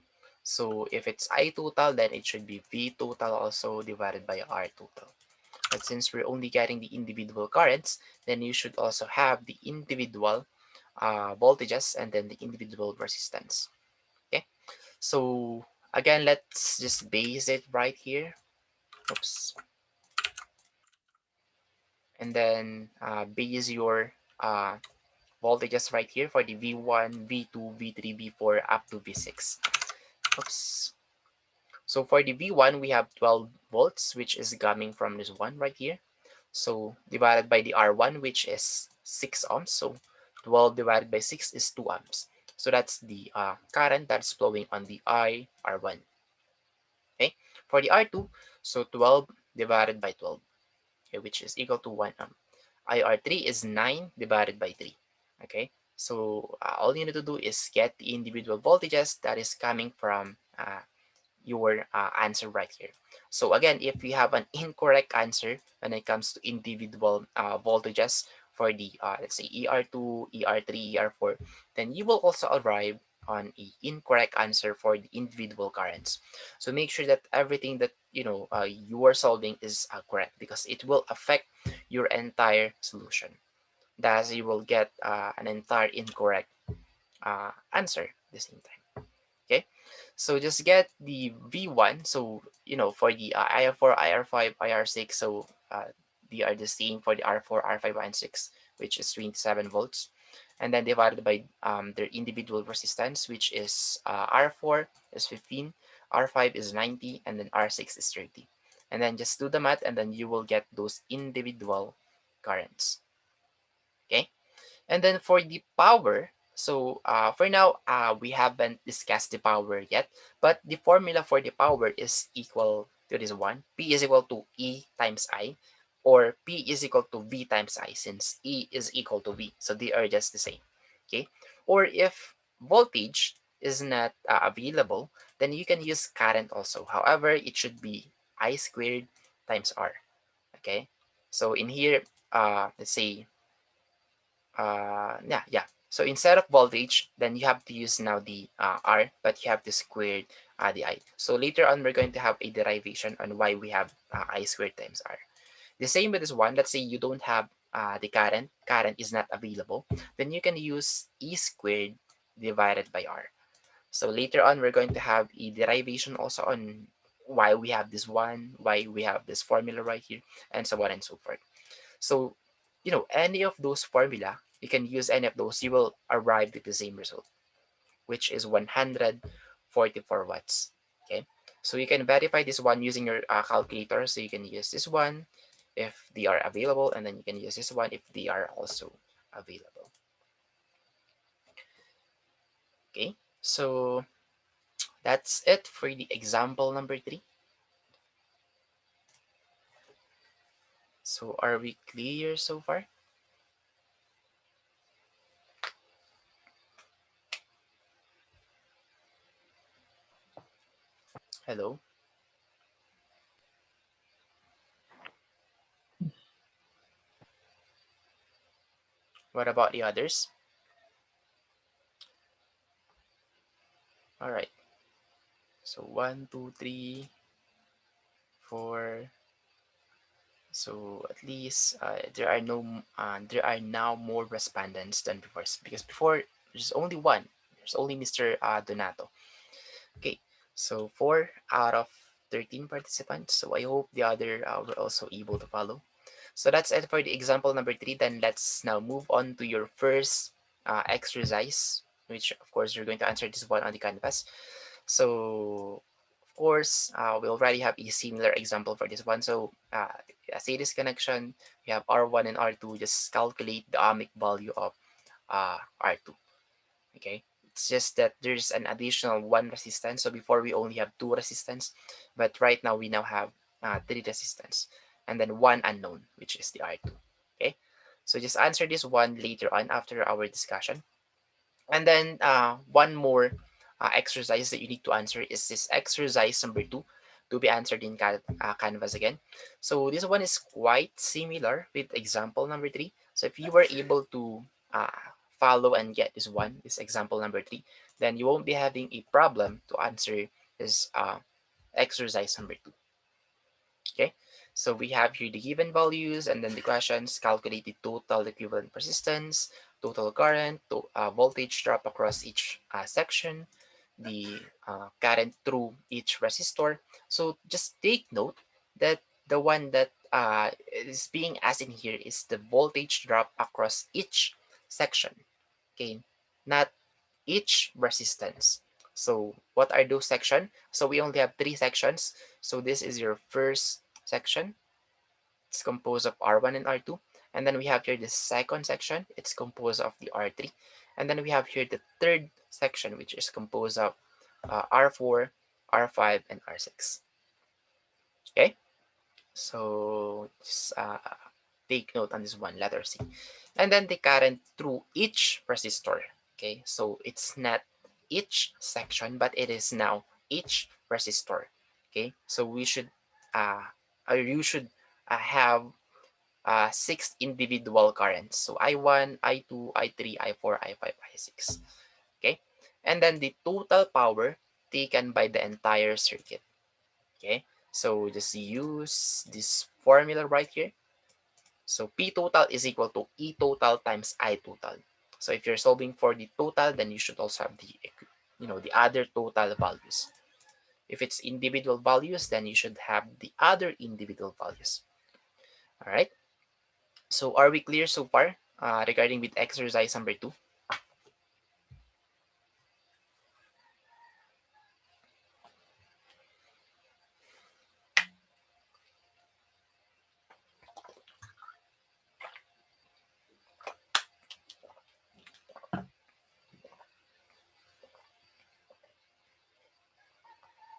so if it's I total, then it should be V total also divided by R total. But since we're only getting the individual currents, then you should also have the individual voltages and then the individual resistance. Okay, so again, let's just base it right here. Oops. And then base your voltages right here for the V1, V2, V3, V4 up to V6. Oops. So for the V1, we have 12 volts, which is coming from this one right here. So divided by the R1, which is 6 ohms. So 12 divided by 6 is 2 amps. So that's the current that's flowing on the R1. Okay. For the R2, so 12 divided by 12, okay, which is equal to 1 amp. IR3 is 9 divided by 3. Okay, so all you need to do is get the individual voltages that is coming from your answer right here. So again, if you have an incorrect answer when it comes to individual voltages for the let's say ER2, ER3, ER4, then you will also arrive on a incorrect answer for the individual currents. So make sure that everything that you are solving is correct, because it will affect your entire solution. Thus, you will get an entire incorrect answer at the same time. Okay, so just get the V1. So for the IR4, IR5, IR6, so they are the same for the R4, R5, and 6, which is 27 volts, and then divided by their individual resistance, which is R4 is 15, R5 is 90, and then R6 is 30. And then just do the math, and then you will get those individual currents. Okay. And then for the power, so for now, we haven't discussed the power yet, but the formula for the power is equal to this one. P is equal to E times I, or P is equal to V times I, since E is equal to V. So they are just the same. Okay. Or if voltage is not available, then you can use current also. However, it should be I squared times R. Okay. So in here, let's say yeah. So instead of voltage, then you have to use now the R, but you have to square the I. So later on, we're going to have a derivation on why we have I squared times R. The same with this one. Let's say you don't have the current is not available, then you can use E squared divided by R. So later on, we're going to have a derivation also on why we have this one, why we have this formula right here, and so on and so forth. So, any of those formula, you can use any of those, you will arrive at the same result, which is 144 watts. Okay. So you can verify this one using your calculator. So you can use this one if they are available, and then you can use this one if they are also available. Okay. So that's it for the example number 3. So are we clear so far? Hello. What about the others? All right. So one, two, three, four. So at least there are now more respondents than before, because before there's only one. There's only Mr. Donato. Okay, so 4 out of 13 participants. So I hope the other were also able to follow. So that's it for the example number 3. Then let's now move on to your first exercise, which of course you're going to answer this one on the canvas. So of course, we already have a similar example for this one. So a series connection, we have R1 and R2. Just calculate the ohmic value of R2. Okay, it's just that there's an additional one resistance. So before we only have two resistance, but right now we now have three resistance, and then one unknown, which is the R2. Okay, so just answer this one later on after our discussion. And then one more exercise that you need to answer is this exercise number 2, to be answered in Canvas again. So this one is quite similar with example number 3. So if you were able to follow and get this example number 3, then you won't be having a problem to answer this exercise number 2. Okay, so we have here the given values, and then the questions: calculate the total equivalent resistance, total current, voltage drop across each section, the current through each resistor. So just take note that the one that is being asked in here is the voltage drop across each section. Okay, not each resistance. So what are those sections? So we only have 3 sections. So this is your first section. It's composed of R1 and R2. And then we have here the second section. It's composed of the R3. And then we have here the third section, which is composed of R4, R5, and R6. Okay? So take note on this one, letter C. And then the current through each resistor. Okay, so it's not each section, but it is now each resistor. Okay, so we should, or you should have six individual currents. So I1, I2, I3, I4, I5, I6. Okay, and then the total power taken by the entire circuit. Okay, so just use this formula right here. So P total is equal to E total times I total. So if you're solving for the total, then you should also have the, the other total values. If it's individual values, then you should have the other individual values. All right. So are we clear so far regarding with exercise number 2?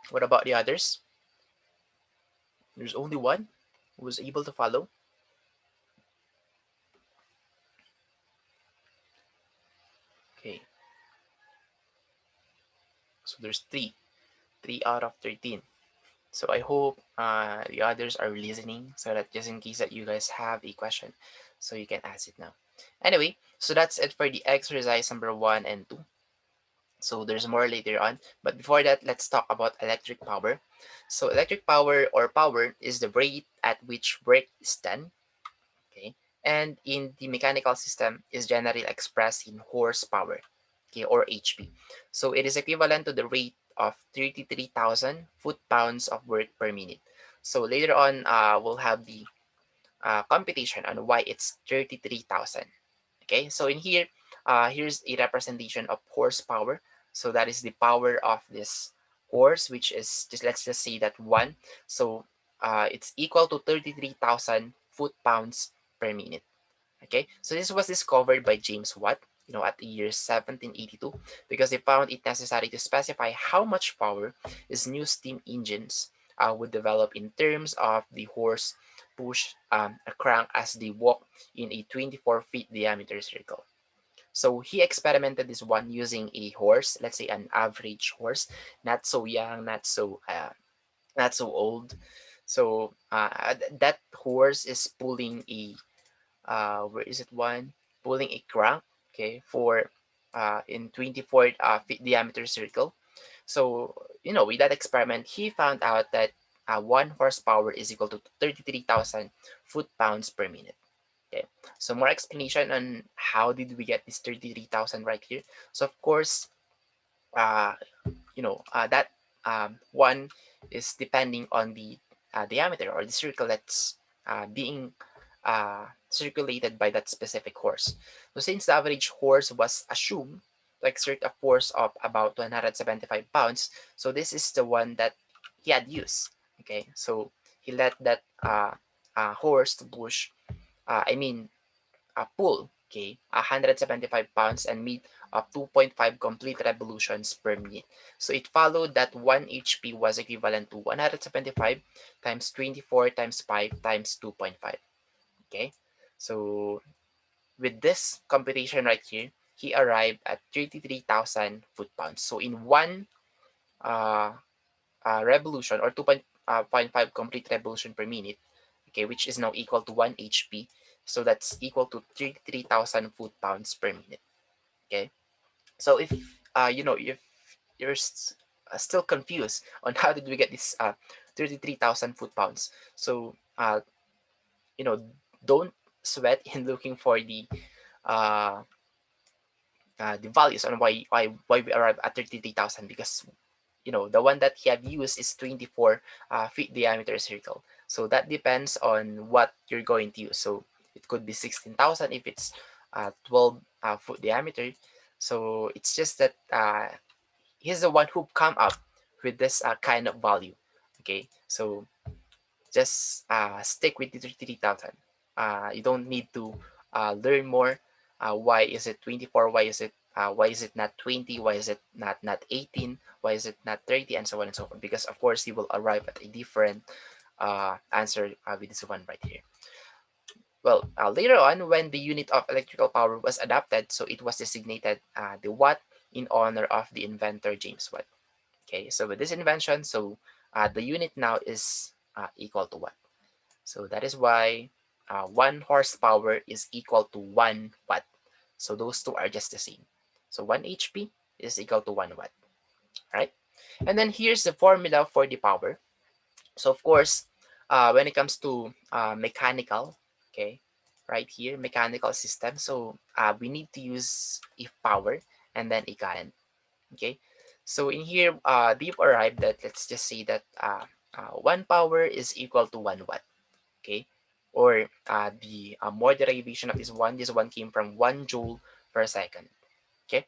What about the others? There's only one who was able to follow. Okay. So there's three out of 13. So I hope the others are listening so that just in case that you guys have a question, so you can ask it now. Anyway, so that's it for the exercise number 1 and 2. So there's more later on. But before that, let's talk about electric power. So electric power or power is the rate at which work is done. Okay. And in the mechanical system is generally expressed in horsepower, okay, or HP. So it is equivalent to the rate of 33,000 foot-pounds of work per minute. So later on, we'll have the computation on why it's 33,000. Okay, so in here, here's a representation of horsepower. So that is the power of this horse, which is just, let's just say that one. So it's equal to 33,000 foot-pounds per minute. Okay, so this was discovered by James Watt, at the year 1782, because they found it necessary to specify how much power his new steam engines would develop in terms of the horse push a crank as they walk in a 24 feet diameter circle. So he experimented this one using a horse, let's say an average horse, not so young, not so old. So that horse is pulling a where is it one, pulling a crank, okay, for in 24 feet diameter circle. So with that experiment he found out that 1 horsepower is equal to 33,000 foot-pounds per minute. Okay, so more explanation on how did we get this 33,000 right here. So of course, uh, that one is depending on the diameter or the circle that's being circulated by that specific horse. So since the average horse was assumed to exert a force of about 175 pounds, so this is the one that he had used. Okay, so he let that horse to push, I mean, pull, okay, 175 pounds and made 2.5 complete revolutions per minute. So it followed that 1 HP was equivalent to 175 times 24 times 5 times 2.5. Okay, so with this computation right here, he arrived at 33,000 foot-pounds. So in one uh, revolution or 2.5 complete revolution per minute, okay, which is now equal to 1 HP. So that's equal to 33,000 foot-pounds per minute. Okay, so if if you're still confused on how did we get this 33,000 foot-pounds, so you know don't sweat in looking for uh, the values on why we arrive at 33,000, because the one that he have used is 24 feet diameter circle. So that depends on what you're going to use. So it could be 16,000 if it's 12 foot diameter. So it's just that he's the one who come up with this kind of value. Okay, so just stick with the 33,000. You don't need to learn more. Why is it 24? Why is it not 20? Why is it not 18? Why is it not 30? And so on and so forth. Because of course you will arrive at a different answer with this one right here. Well, later on, when the unit of electrical power was adopted, so it was designated the watt in honor of the inventor James Watt. Okay, so with this invention, so the unit now is equal to watt. So that is why 1 horsepower is equal to 1 watt. So those two are just the same. So 1 HP is equal to 1 watt, right? And then here's the formula for the power. So of course, when it comes to mechanical, okay, right here, mechanical system. So we need to use if power and then a current, okay. So in here, we've arrived that let's just say that 1 power is equal to 1 watt, okay, or the more derivation of this one came from 1 joule per second, okay.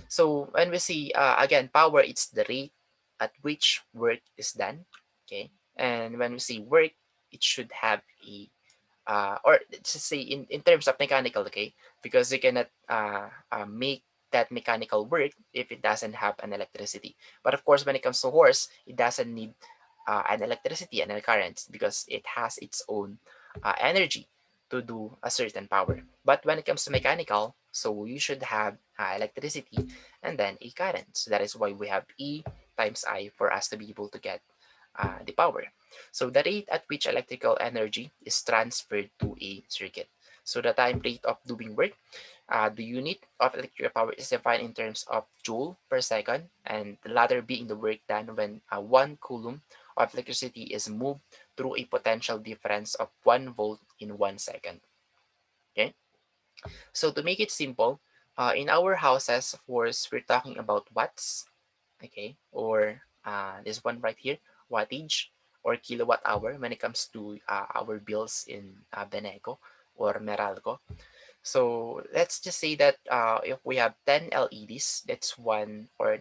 So when we see again power, it's the rate at which work is done, okay. And when we see work, it should have a or let's just say in terms of mechanical, okay, because you cannot make that mechanical work if it doesn't have an electricity. But of course, when it comes to horse, it doesn't need an electricity and a current because it has its own energy to do a certain power. But when it comes to mechanical, so you should have electricity and then a current. So that is why we have E times I for us to be able to get the power. So the rate at which electrical energy is transferred to a circuit. So the time rate of doing work, the unit of electrical power is defined in terms of joule per second, and the latter being the work done when 1 coulomb of electricity is moved through a potential difference of 1 volt in 1 second. Okay, so to make it simple, in our houses, of course, we're talking about watts, okay, or this one right here, wattage or kilowatt hour when it comes to our bills in Beneco or Meralco. So let's just say that if we have 10 LEDs, that's one, or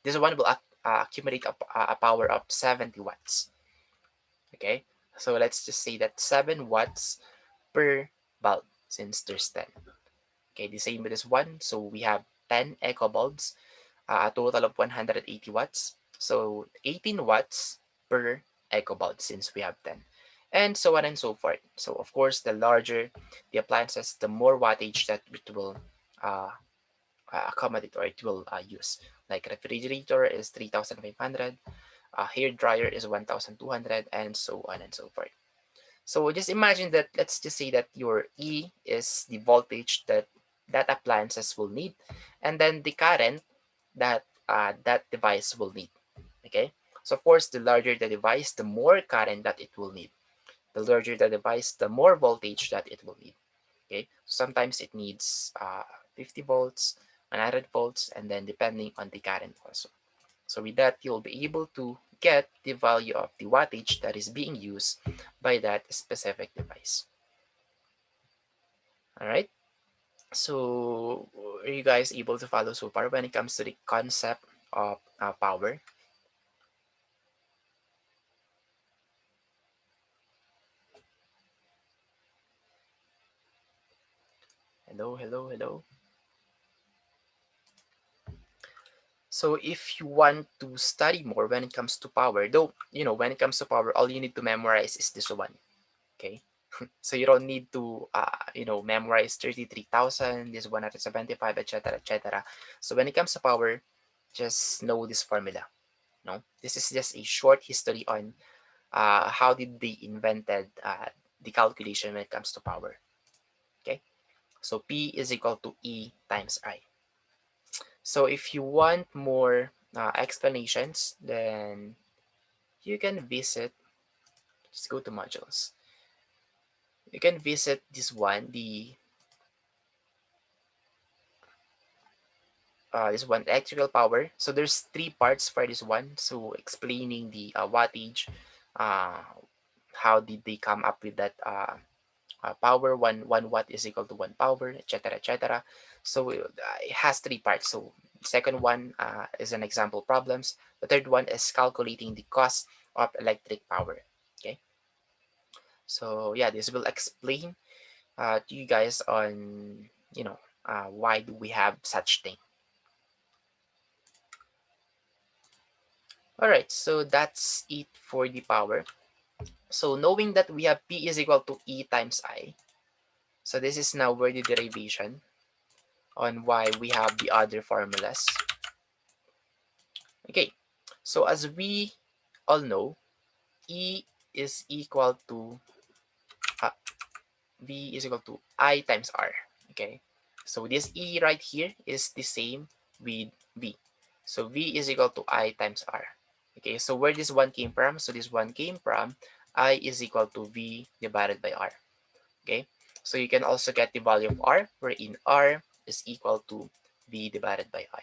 this one will accumulate a power of 70 watts. Okay, so let's just say that 7 watts per bulb since there's 10. Okay, the same with this one. So we have 10 eco bulbs, a total of 180 watts. So 18 watts per eco bulb since we have 10. And so on and so forth. So of course, the larger the appliances, the more wattage that it will uh, accommodate or it will use. Like refrigerator is 3,500, hair dryer is 1,200, and so on and so forth. So just imagine that, let's just say that your E is the voltage that appliances will need, and then the current that that device will need. Okay. So of course, the larger the device, the more current that it will need. The larger the device, the more voltage that it will need. Okay. Sometimes it needs 50 volts, 100 volts, and then depending on the current also. So with that, you'll be able to get the value of the wattage that is being used by that specific device. All right. So are you guys able to follow so far when it comes to the concept of power? Hello, hello, hello. So if you want to study more when it comes to power, though, when it comes to power, all you need to memorize is this one. Okay. So you don't need to, memorize 33,000, this 175, etc., etc. So when it comes to power, just know this formula. No, this is just a short history on how did they invented the calculation when it comes to power. Okay, so P is equal to E times I. So if you want more explanations, then you can visit. Just go to modules. You can visit this one, this one electrical power. So there's 3 parts for this one. So explaining the wattage, uh, how did they come up with that power, one watt is equal to 1 power, etc., etc. So it has 3 parts. So second one is an example problems. The third one is calculating the cost of electric power. Okay, so yeah, this will explain to you guys on why do we have such thing. All right, so that's it for the power. So knowing that we have P is equal to E times I, So this is now where the derivation on why we have the other formulas. Okay, so as we all know, E is equal to uh, V is equal to I times R. Okay, so this E right here is the same with V. So V is equal to I times R. Okay, so where this one came from? So this one came from I is equal to V divided by R. Okay, so you can also get the value of R, wherein R is equal to V divided by I.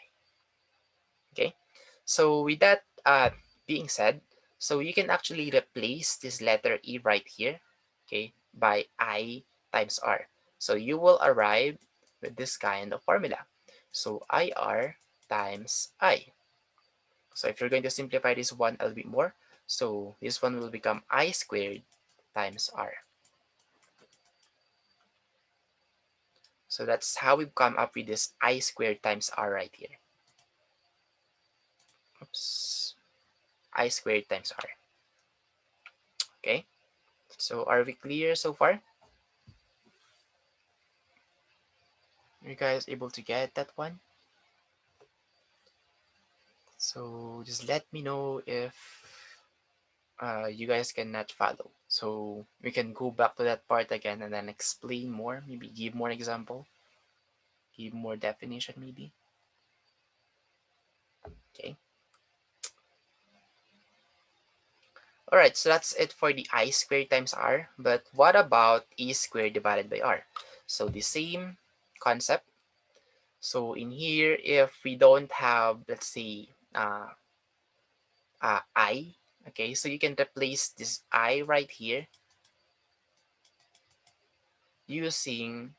Okay, so with that being said, so you can actually replace this letter E right here, okay, by I times R. So you will arrive with this kind of formula. So IR times I. So if you're going to simplify this one a little bit more, so this one will become I squared times R. So that's how we've come up with this I squared times R right here. Oops. I squared times R. Okay. So are we clear so far? Are you guys able to get that one? So just let me know if you guys cannot follow. So we can go back to that part again and then explain more, maybe give more example, give more definition maybe. Okay. All right, so that's it for the I squared times R. But what about E squared divided by R? So the same concept. So in here, if we don't have, let's say, I, okay, so you can replace this I right here using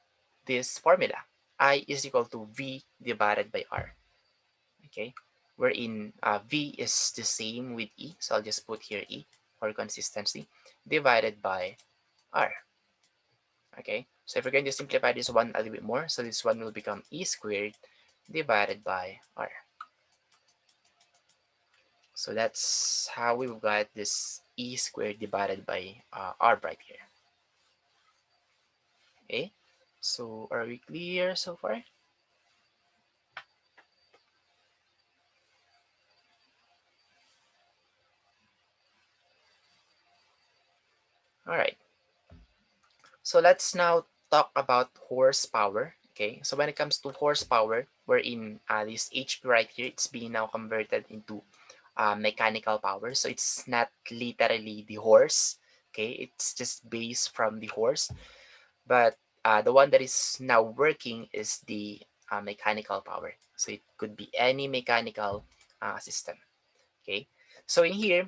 this formula. I is equal to V divided by R, okay, wherein V is the same with E, so I'll just put here E for consistency, divided by R, okay. So if we're going to simplify this one a little bit more, so this one will become E squared divided by R. So that's how we've got this E squared divided by R right here. Okay, so are we clear so far? All right, so let's now talk about horsepower. Okay, so when it comes to horsepower, we're in this HP right here, it's being now converted into mechanical power. So it's not literally the horse, okay, it's just based from the horse, but the one that is now working is the mechanical power. So it could be any mechanical system. Okay, so in here,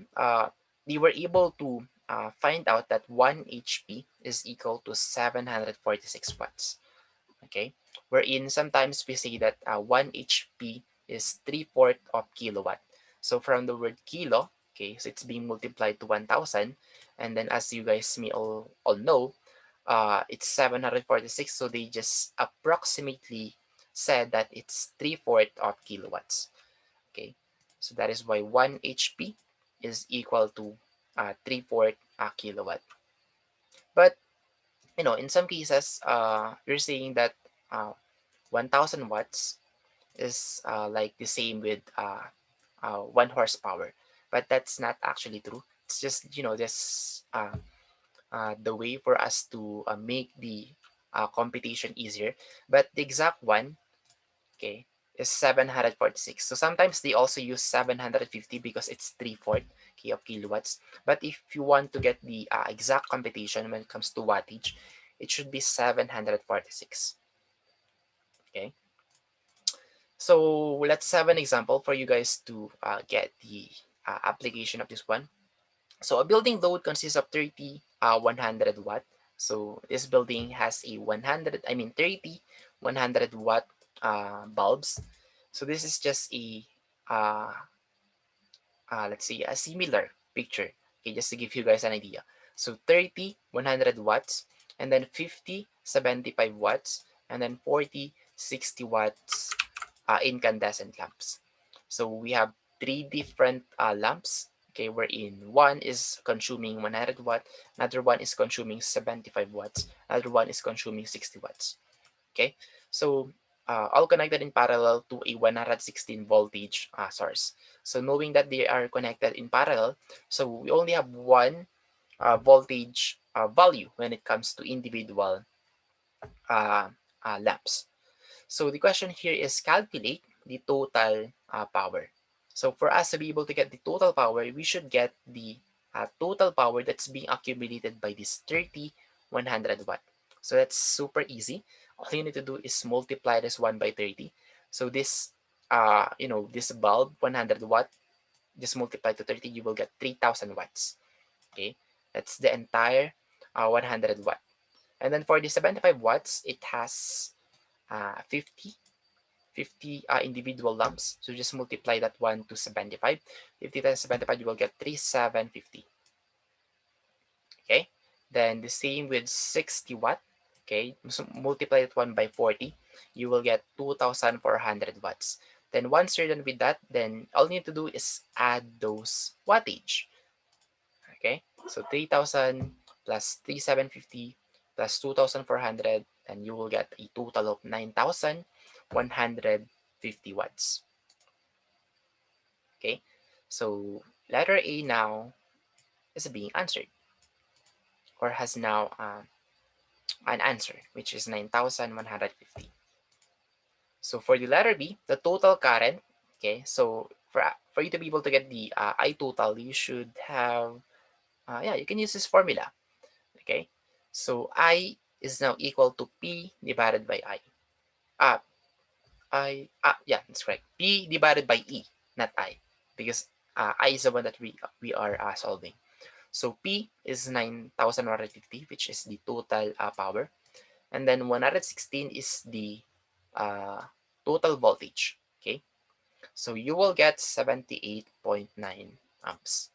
we were able to find out that 1 HP is equal to 746 watts. Okay, wherein sometimes we say that 1 HP is 3/4 of kilowatt. So from the word kilo, okay, so it's being multiplied to 1,000, and then as you guys may all know, it's 746, so they just approximately said that it's 3/4 of kilowatts. Okay, so that is why 1 HP is equal to 3/4 kilowatt. But in some cases, you're saying that 1,000 watts is like the same with 1 horsepower, but that's not actually true. It's just this the way for us to make the computation easier. But the exact one, okay, is 746. So sometimes they also use 750 because it's 3/4 okay, of kilowatts. But if you want to get the exact computation when it comes to wattage, it should be 746. Okay. So let's have an example for you guys to get the application of this one. So a building load consists of 30 100 watt. So this building has a 30 100 watt bulbs. So this is just a uh, let's see, a similar picture, okay, just to give you guys an idea. So 30 100 watts, and then 50 75 watts, and then 40 60 watts incandescent lamps. So we have three different lamps, okay, wherein one is consuming 100 watt, another one is consuming 75 watts, another one is consuming 60 watts. Okay, so all connected in parallel to a 116 voltage source. So knowing that they are connected in parallel, so we only have one voltage value when it comes to individual uh, lamps. So the question here is calculate the total power. So for us to be able to get the total power, we should get the total power that's being accumulated by this 30 100 watt. So that's super easy. All you need to do is multiply this 1 by 30. So this, this bulb 100 watt, just multiply to 30, you will get 3000 watts. Okay, that's the entire 100 watt. And then for the 75 watts, it has 50 individual lumps. So just multiply that one to 75. 50 times 75, you will get 3750. Okay. Then the same with 60 watt. Okay. So multiply that one by 40. You will get 2400 watts. Then once you're done with that, then all you need to do is add those wattage. Okay. So 3000 plus 3750 plus 2400, and you will get a total of 9150 watts. Okay, so letter A now is being answered, or has now an answer, which is 9150. So for the letter B, the total current, okay, so for you to be able to get the I total, you should have, yeah, you can use this formula, okay? So I is now equal to P divided by I. Uh, yeah, that's correct. P divided by E, not I, because I is the one that we are solving. So P is 9150, which is the total power. And then 116 is the uh, total voltage. Okay. So you will get 78.9 amps.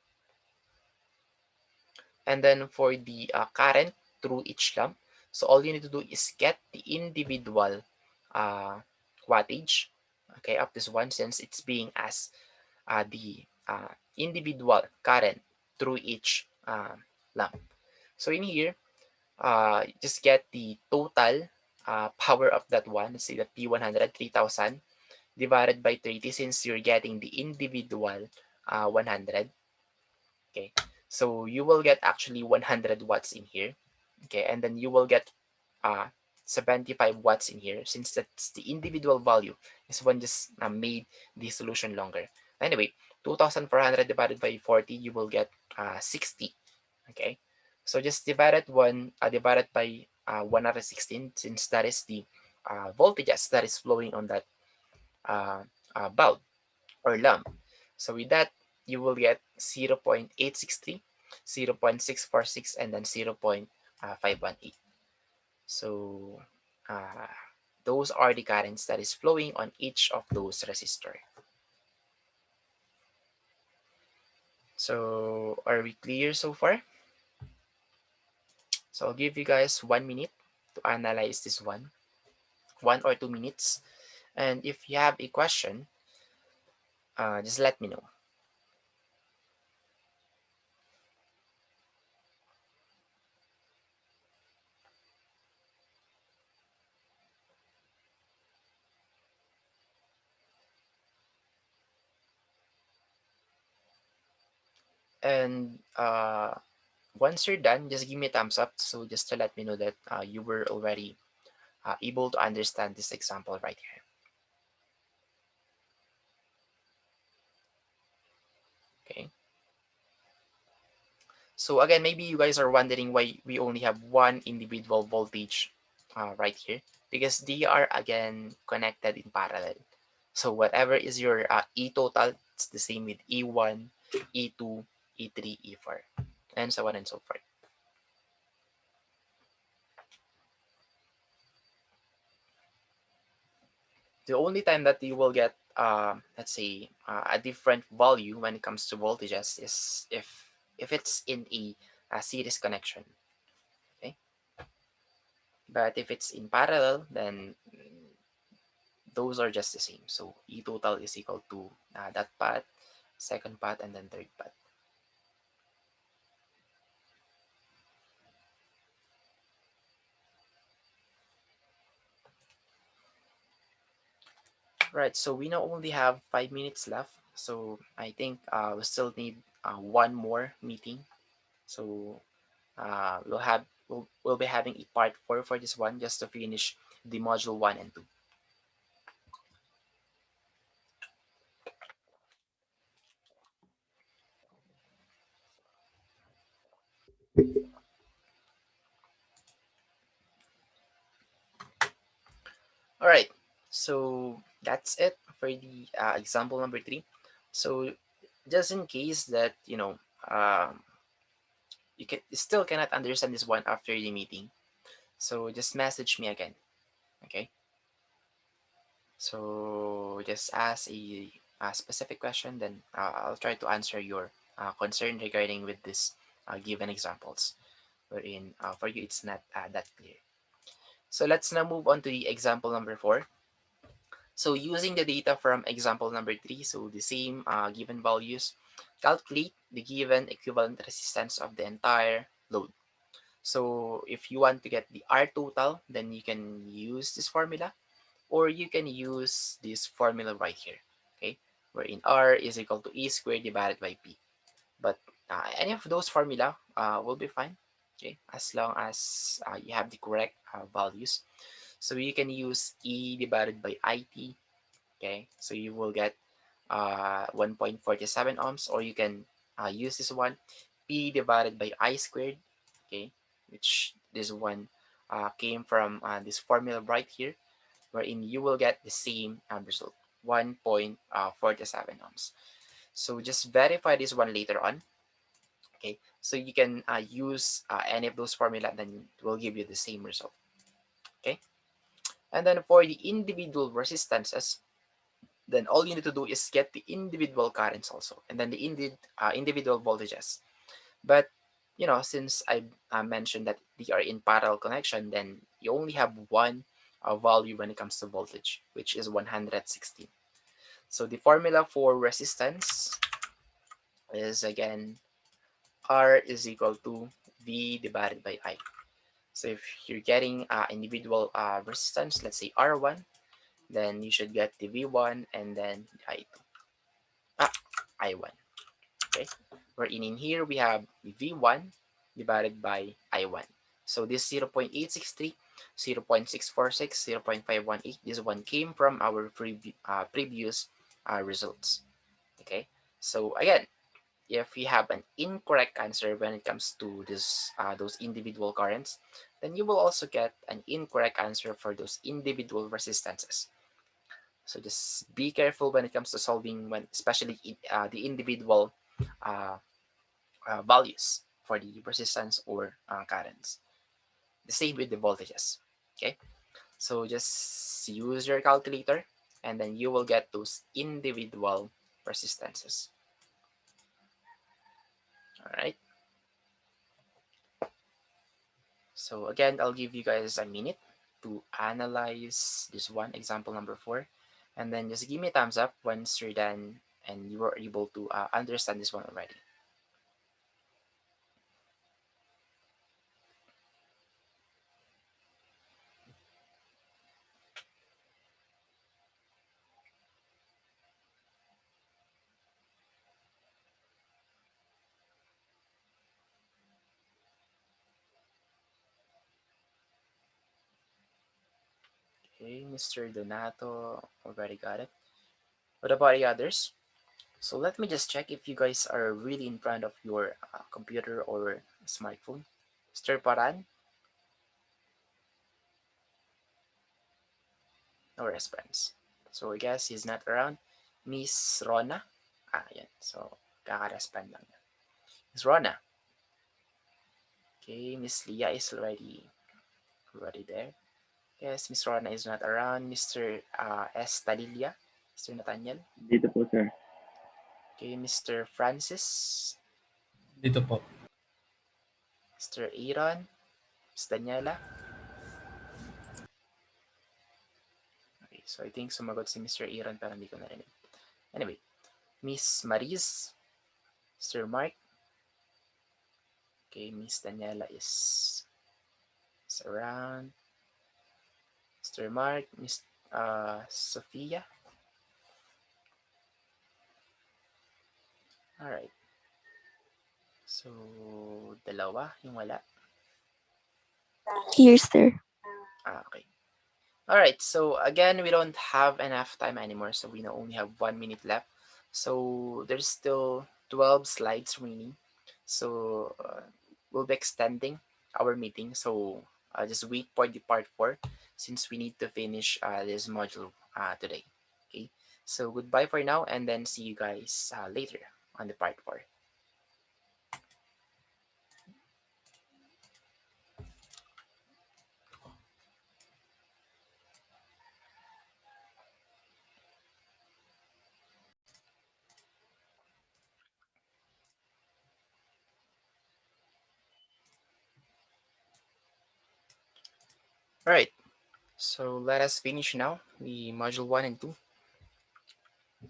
And then for the current through each lamp, so all you need to do is get the individual uh, wattage, okay, of this one, since it's being asked the individual current through each lamp. So in here, just get the total power of that one. Let's say that P100, 3000 divided by 30, since you're getting the individual 100. Okay, so you will get actually 100 watts in here. Okay, and then you will get uh, 75 watts in here, since that's the individual value. This one just made the solution longer. Anyway, 2400 divided by 40, you will get 60. Okay, so just divided by 116, since that is the voltages that is flowing on that uh, bulb or lamp. So with that, you will get 0.863, 0.646, and then 0.518. So uh, those are the currents that is flowing on each of those resistor. So are we clear so far? So I'll give you guys 1 minute to analyze this one, 1 or 2 minutes. And if you have a question, just let me know. And once you're done, just give me a thumbs up. So just to let me know that you were already able to understand this example right here. Okay. So again, maybe you guys are wondering why we only have one individual voltage right here, because they are again connected in parallel. So whatever is your E total, it's the same with E1, E2, E3, E4, and so on and so forth. The only time that you will get, let's say, a different value when it comes to voltages is if it's in a series connection. Okay, but if it's in parallel, then those are just the same. So E total is equal to that path, second path, and then third path. Right, so we now only have 5 minutes left. So I think we still need one more meeting. So we'll be having a part four for this one just to finish the module one and two. All right, so that's it for the example number three. So just in case that you still cannot understand this one after the meeting, so just message me again. Okay, so just ask a specific question, then I'll try to answer your concern regarding with this given examples. Wherein for you it's not that clear. So let's now move on to the example number four. So using the data from example number three, so the same given values, calculate the given equivalent resistance of the entire load. So if you want to get the R total, then you can use this formula, or you can use this formula right here, okay? Wherein R is equal to E squared divided by P. But any of those formula will be fine, okay, as long as you have the correct values. So you can use E divided by IT, okay, so you will get 1.47 ohms, or you can use this one, P divided by I squared, okay, which this one came from this formula right here, wherein you will get the same result, 1.47 ohms. So just verify this one later on. Okay, so you can use any of those formula, then it will give you the same result. Okay, and then for the individual resistances, then all you need to do is get the individual currents also, and then the individual voltages. But since I mentioned that they are in parallel connection, then you only have one value when it comes to voltage, which is 116. So the formula for resistance is again R is equal to V divided by I. So if you're getting individual resistance, let's say R1, then you should get the V1 and then I2. I1. Okay. Wherein in here we have V1 divided by I1. So this 0.863, 0.646, 0.518, this one came from our previous results. Okay. So again, if you have an incorrect answer when it comes to this those individual currents, then you will also get an incorrect answer for those individual resistances. So just be careful when it comes to solving, when especially the individual uh, values for the resistance or currents. The same with the voltages. Okay, so just use your calculator, and then you will get those individual resistances. All right. So again, I'll give you guys a minute to analyze this one, example number four, and then just give me a thumbs up once you're done and you are able to understand this one already. Okay, Mr. Donato already got it. What about the others? So let me just check if you guys are really in front of your computer or smartphone. Mr. Paran, no response. So I guess he's not around. Miss Rona, yan. So kaka-respond lang. Miss Rona. Okay, Miss Leah is already there. Yes, Miss Rona is not around. Mr. S. Talilia, Mr. Nathaniel. Dito po, sir. Okay, Mr. Francis, Dito po. Mr. Aaron, Miss Daniela. Okay, so I think sumagot si Mr. Aaron pero hindi ko narinig. Anyway, Miss Maris, Mr. Mark. Okay, Miss Daniela is around. Mr. Mark, Miss Sophia. Alright. So, dalawa yung wala. Here, sir. Okay. Alright, so again, we don't have enough time anymore, so we now only have 1 minute left. So there's still 12 slides remaining. So we'll be extending our meeting. So just wait for the part 4 since we need to finish this module today. Okay, so goodbye for now and then see you guys later on the part 4. Alright, so let us finish now the module 1 and 2.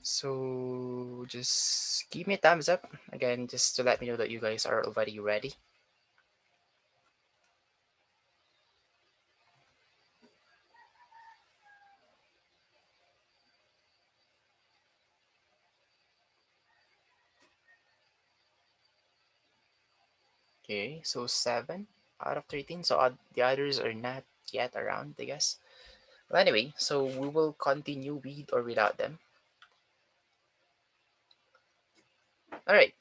So just give me a thumbs up again, just to let me know that you guys are already ready. Okay, so 7 out of 13. So the others are not yet around, I guess. Well, anyway, so we will continue with or without them. All right.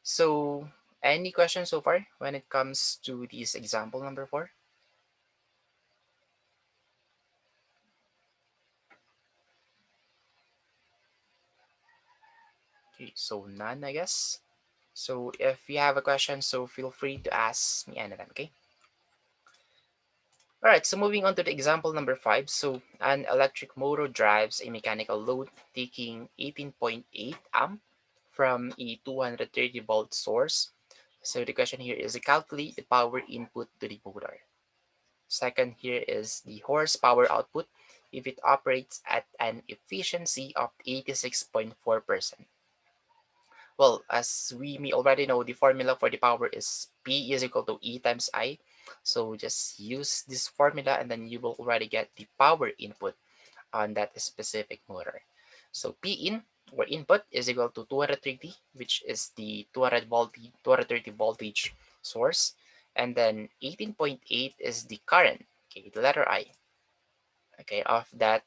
So any questions so far when it comes to this example number 4? Okay, so none, I guess. So if you have a question, so feel free to ask me anytime, okay? All right, so moving on to the example number 5. So an electric motor drives a mechanical load taking 18.8 amp from a 230 volt source. So the question here is to calculate the power input to the motor. Second here is the horsepower output if it operates at an efficiency of 86.4%. Well, as we may already know, the formula for the power is P is equal to E times I. So just use this formula and then you will already get the power input on that specific motor. So P in or input is equal to 230, which is the 230 voltage source. And then 18.8 is the current, okay, the letter I, okay, of that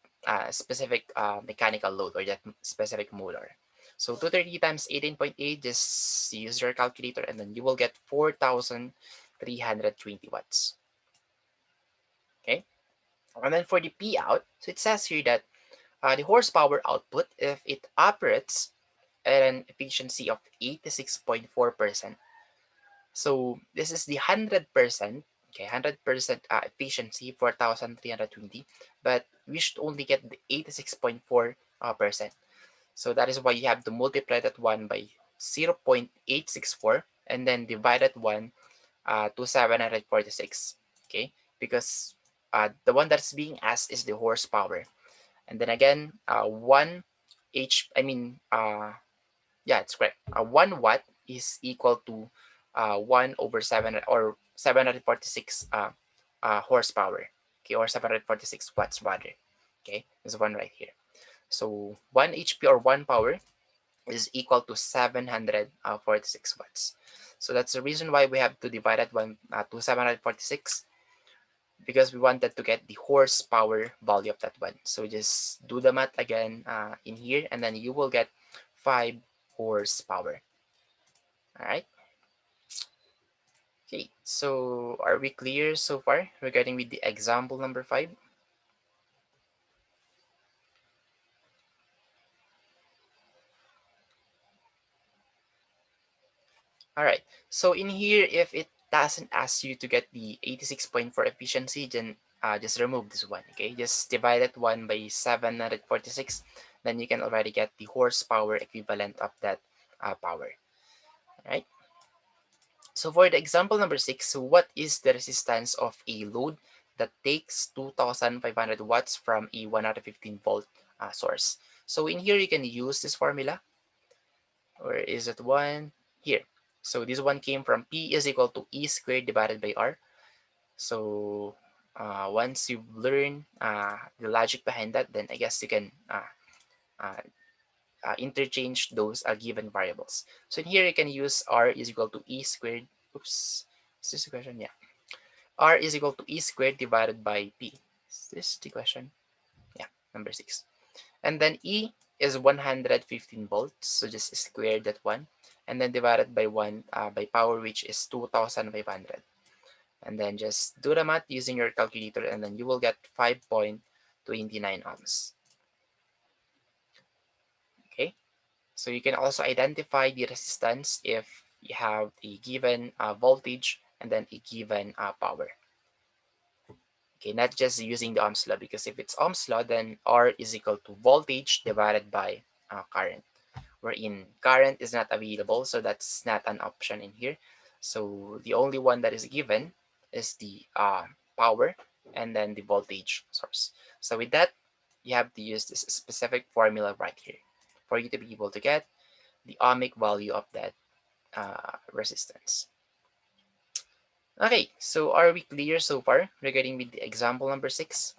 specific mechanical load or that specific motor. So 230 times 18.8, just use your calculator and then you will get 4,320 watts. Okay. And then for the P out, so it says here that the horsepower output, if it operates at an efficiency of 86.4%. So this is the 100%, okay, 100% efficiency, 4,320, but we should only get the 86.4%. So that is why you have to multiply that one by 0.864 and then divide that one to 746, okay, because the one that's being asked is the horsepower. And then again, 1 H, I mean, yeah, it's correct. 1 watt is equal to 1 over 7 or 746 horsepower, okay, or 746 watts rather. Okay, there's one right here. So 1 HP or 1 power is equal to 746 watts. So that's the reason why we have to divide that one to 746 because we wanted to get the horsepower value of that one. So just do the math again in here and then you will get 5 horsepower. All right. Okay, so are we clear so far regarding with the example number 5? All right, so in here, if it doesn't ask you to get the 86.4 efficiency, then just remove this one, okay? Just divide that one by 746, then you can already get the horsepower equivalent of that power, all right? So for the example number 6, so what is the resistance of a load that takes 2,500 watts from a 115 volt source? So in here, you can use this formula. Where is it one? Here. So this one came from P is equal to E squared divided by R. So once you've learned the logic behind that, then I guess you can uh, interchange those given variables. So in here you can use r is equal to e squared. Oops, is this the question? Yeah, r is equal to e squared divided by p. Is this the question? Yeah, number 6. And then E is 115 volts, so just square that one, and then divided by 1 by power, which is 2500. And then just do the math using your calculator, and then you will get 5.29 ohms. Okay, so you can also identify the resistance if you have a given voltage and then a given power. Okay, not just using the Ohm's law, because if it's Ohm's law, then R is equal to voltage divided by current, wherein current is not available, so that's not an option in here. So the only one that is given is the power and then the voltage source. So with that, you have to use this specific formula right here for you to be able to get the ohmic value of that resistance. Okay, so are we clear so far regarding with the example number 6?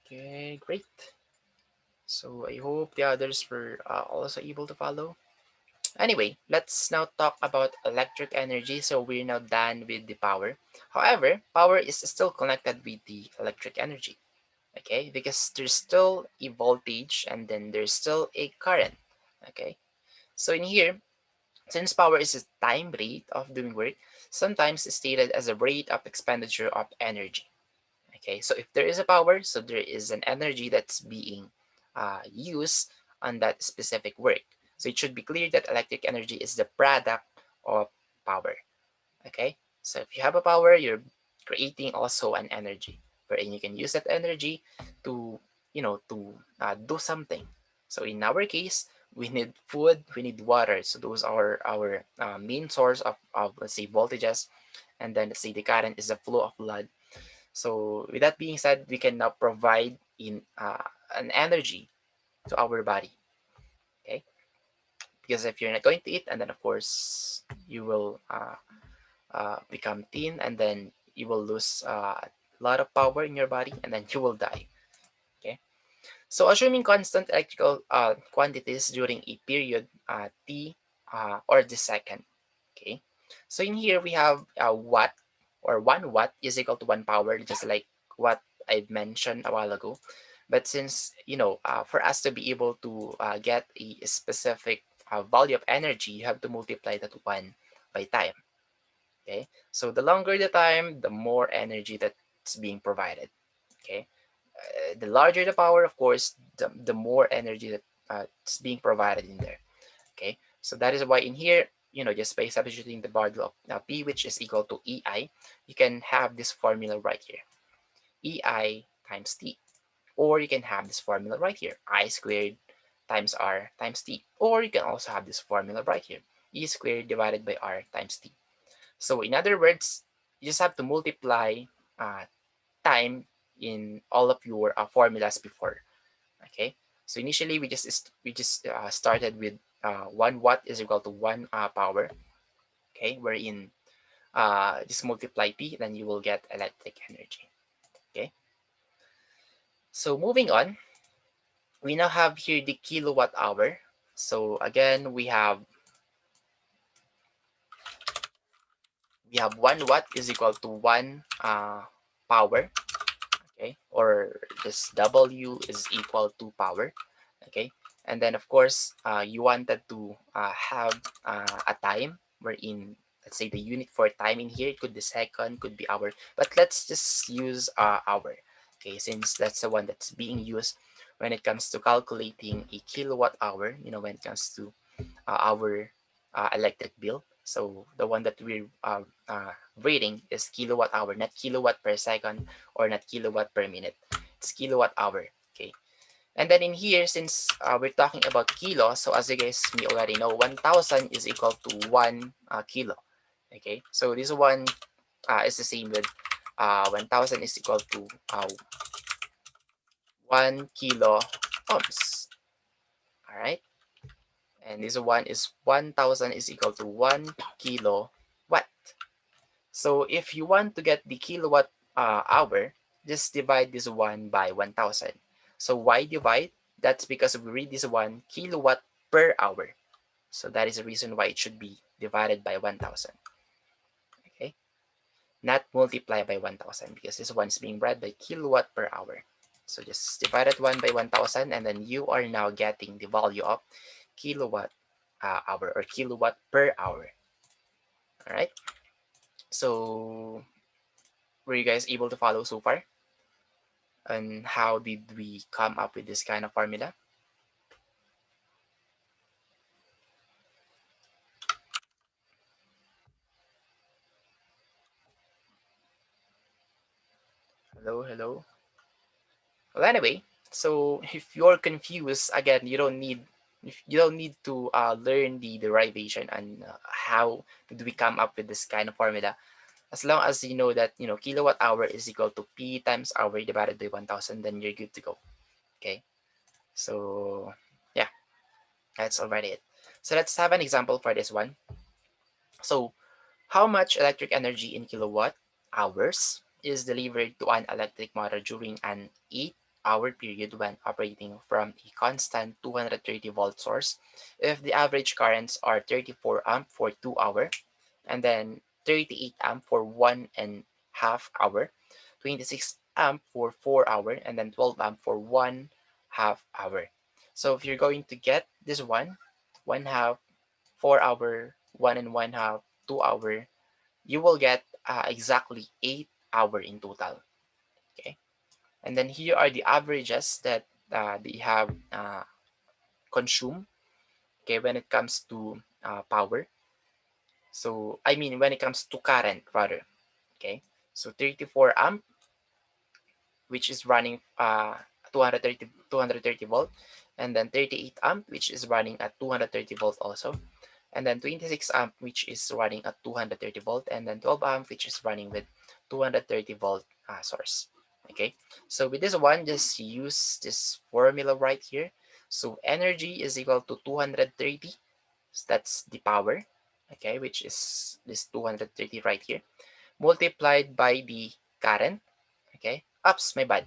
Okay, great. So I hope the others were also able to follow. Anyway, let's now talk about electric energy. So we're now done with the power. However, power is still connected with the electric energy, okay? Because there's still a voltage and then there's still a current, okay? So in here, since power is a time rate of doing work, sometimes it's stated as a rate of expenditure of energy. Okay, so if there is a power, so there is an energy that's being used on that specific work. So it should be clear that electric energy is the product of power. Okay, so if you have a power, you're creating also an energy, wherein you can use that energy to, to do something. So in our case, we need food, we need water. So those are our main source of, let's say, voltages, and then let's say the current is the flow of blood. So with that being said, we can now provide in an energy to our body. Okay, because if you're not going to eat, and then of course you will become thin, and then you will lose a lot of power in your body, and then you will die. Okay, so assuming constant electrical quantities during a period t or the second. Okay, so in here we have a watt, or 1 watt is equal to 1 power, just like what I mentioned a while ago. But since, for us to be able to get a specific value of energy, you have to multiply that one by time. Okay, so the longer the time, the more energy that's being provided. Okay, the larger the power, of course, the more energy that's being provided in there. Okay, so that is why in here, just by substituting the value of P, which is equal to EI, you can have this formula right here, EI times T. Or you can have this formula right here, I squared times R times T. Or you can also have this formula right here, E squared divided by R times T. So in other words, you just have to multiply uh, time in all of your formulas before. Okay, so initially we just started with 1 watt is equal to 1 power. Okay, wherein just multiply P, then you will get electric energy. Okay, so moving on, we now have here the kilowatt hour. So again, we have 1 watt is equal to 1 power. Okay, or just W is equal to power. Okay, and then of course you wanted to have a time wherein, let's say, the unit for time in here, it could be second, could be hour, but let's just use hour. Okay, since that's the one that's being used when it comes to calculating a kilowatt hour, when it comes to our electric bill. So the one that we're rating is kilowatt hour, not kilowatt per second or not kilowatt per minute. It's kilowatt hour. Okay. And then in here, since we're talking about kilo, so as you guys may already know, 1,000 is equal to 1 kilo. Okay. So this one is the same with 1,000 is equal to 1 kilo ohms. All right. And this one is 1,000 is equal to 1 kilo watt. So if you want to get the kilowatt hour, just divide this one by 1000. So why divide? That's because we read this one kilowatt per hour. So that is the reason why it should be divided by 1000. Okay, not multiply by 1000 because this one is being read by kilowatt per hour. So just divide it 1 by 1000 and then you are now getting the value of kilowatt hour or kilowatt per hour. All right. So were you guys able to follow so far? And how did we come up with this kind of formula? Hello, hello. Well, anyway, so if you're confused, again, you don't need to learn the derivation and how did we come up with this kind of formula. As long as you know that kilowatt hour is equal to P times hour divided by 1000, then you're good to go. Okay. So yeah, that's already it. So let's have an example for this one. So how much electric energy in kilowatt hours is delivered to an electric motor during an 8-hour period when operating from a constant 230 volt source if the average currents are 34 amp for 2 hour and then 38 amp for 1.5 hour, 26 amp for 4 hour, and then 12 amp for 1/2 hour. So if you're going to get this one half, 4 hour, 1.5, 2 hour, you will get exactly 8 hour in total. Okay, and then here are the averages that they have consumed. Okay, when it comes to power. So I mean when it comes to current rather. Okay, so 34 amp, which is running 230 volt, and then 38 amp, which is running at 230 volt also, and then 26 amp, which is running at 230 volt, and then 12 amp, which is running with 230 volt source. Okay, so with this one, just use this formula right here. So energy is equal to 230, so that's the power, okay, which is this 230 right here, multiplied by the current. Okay, ups, my bad.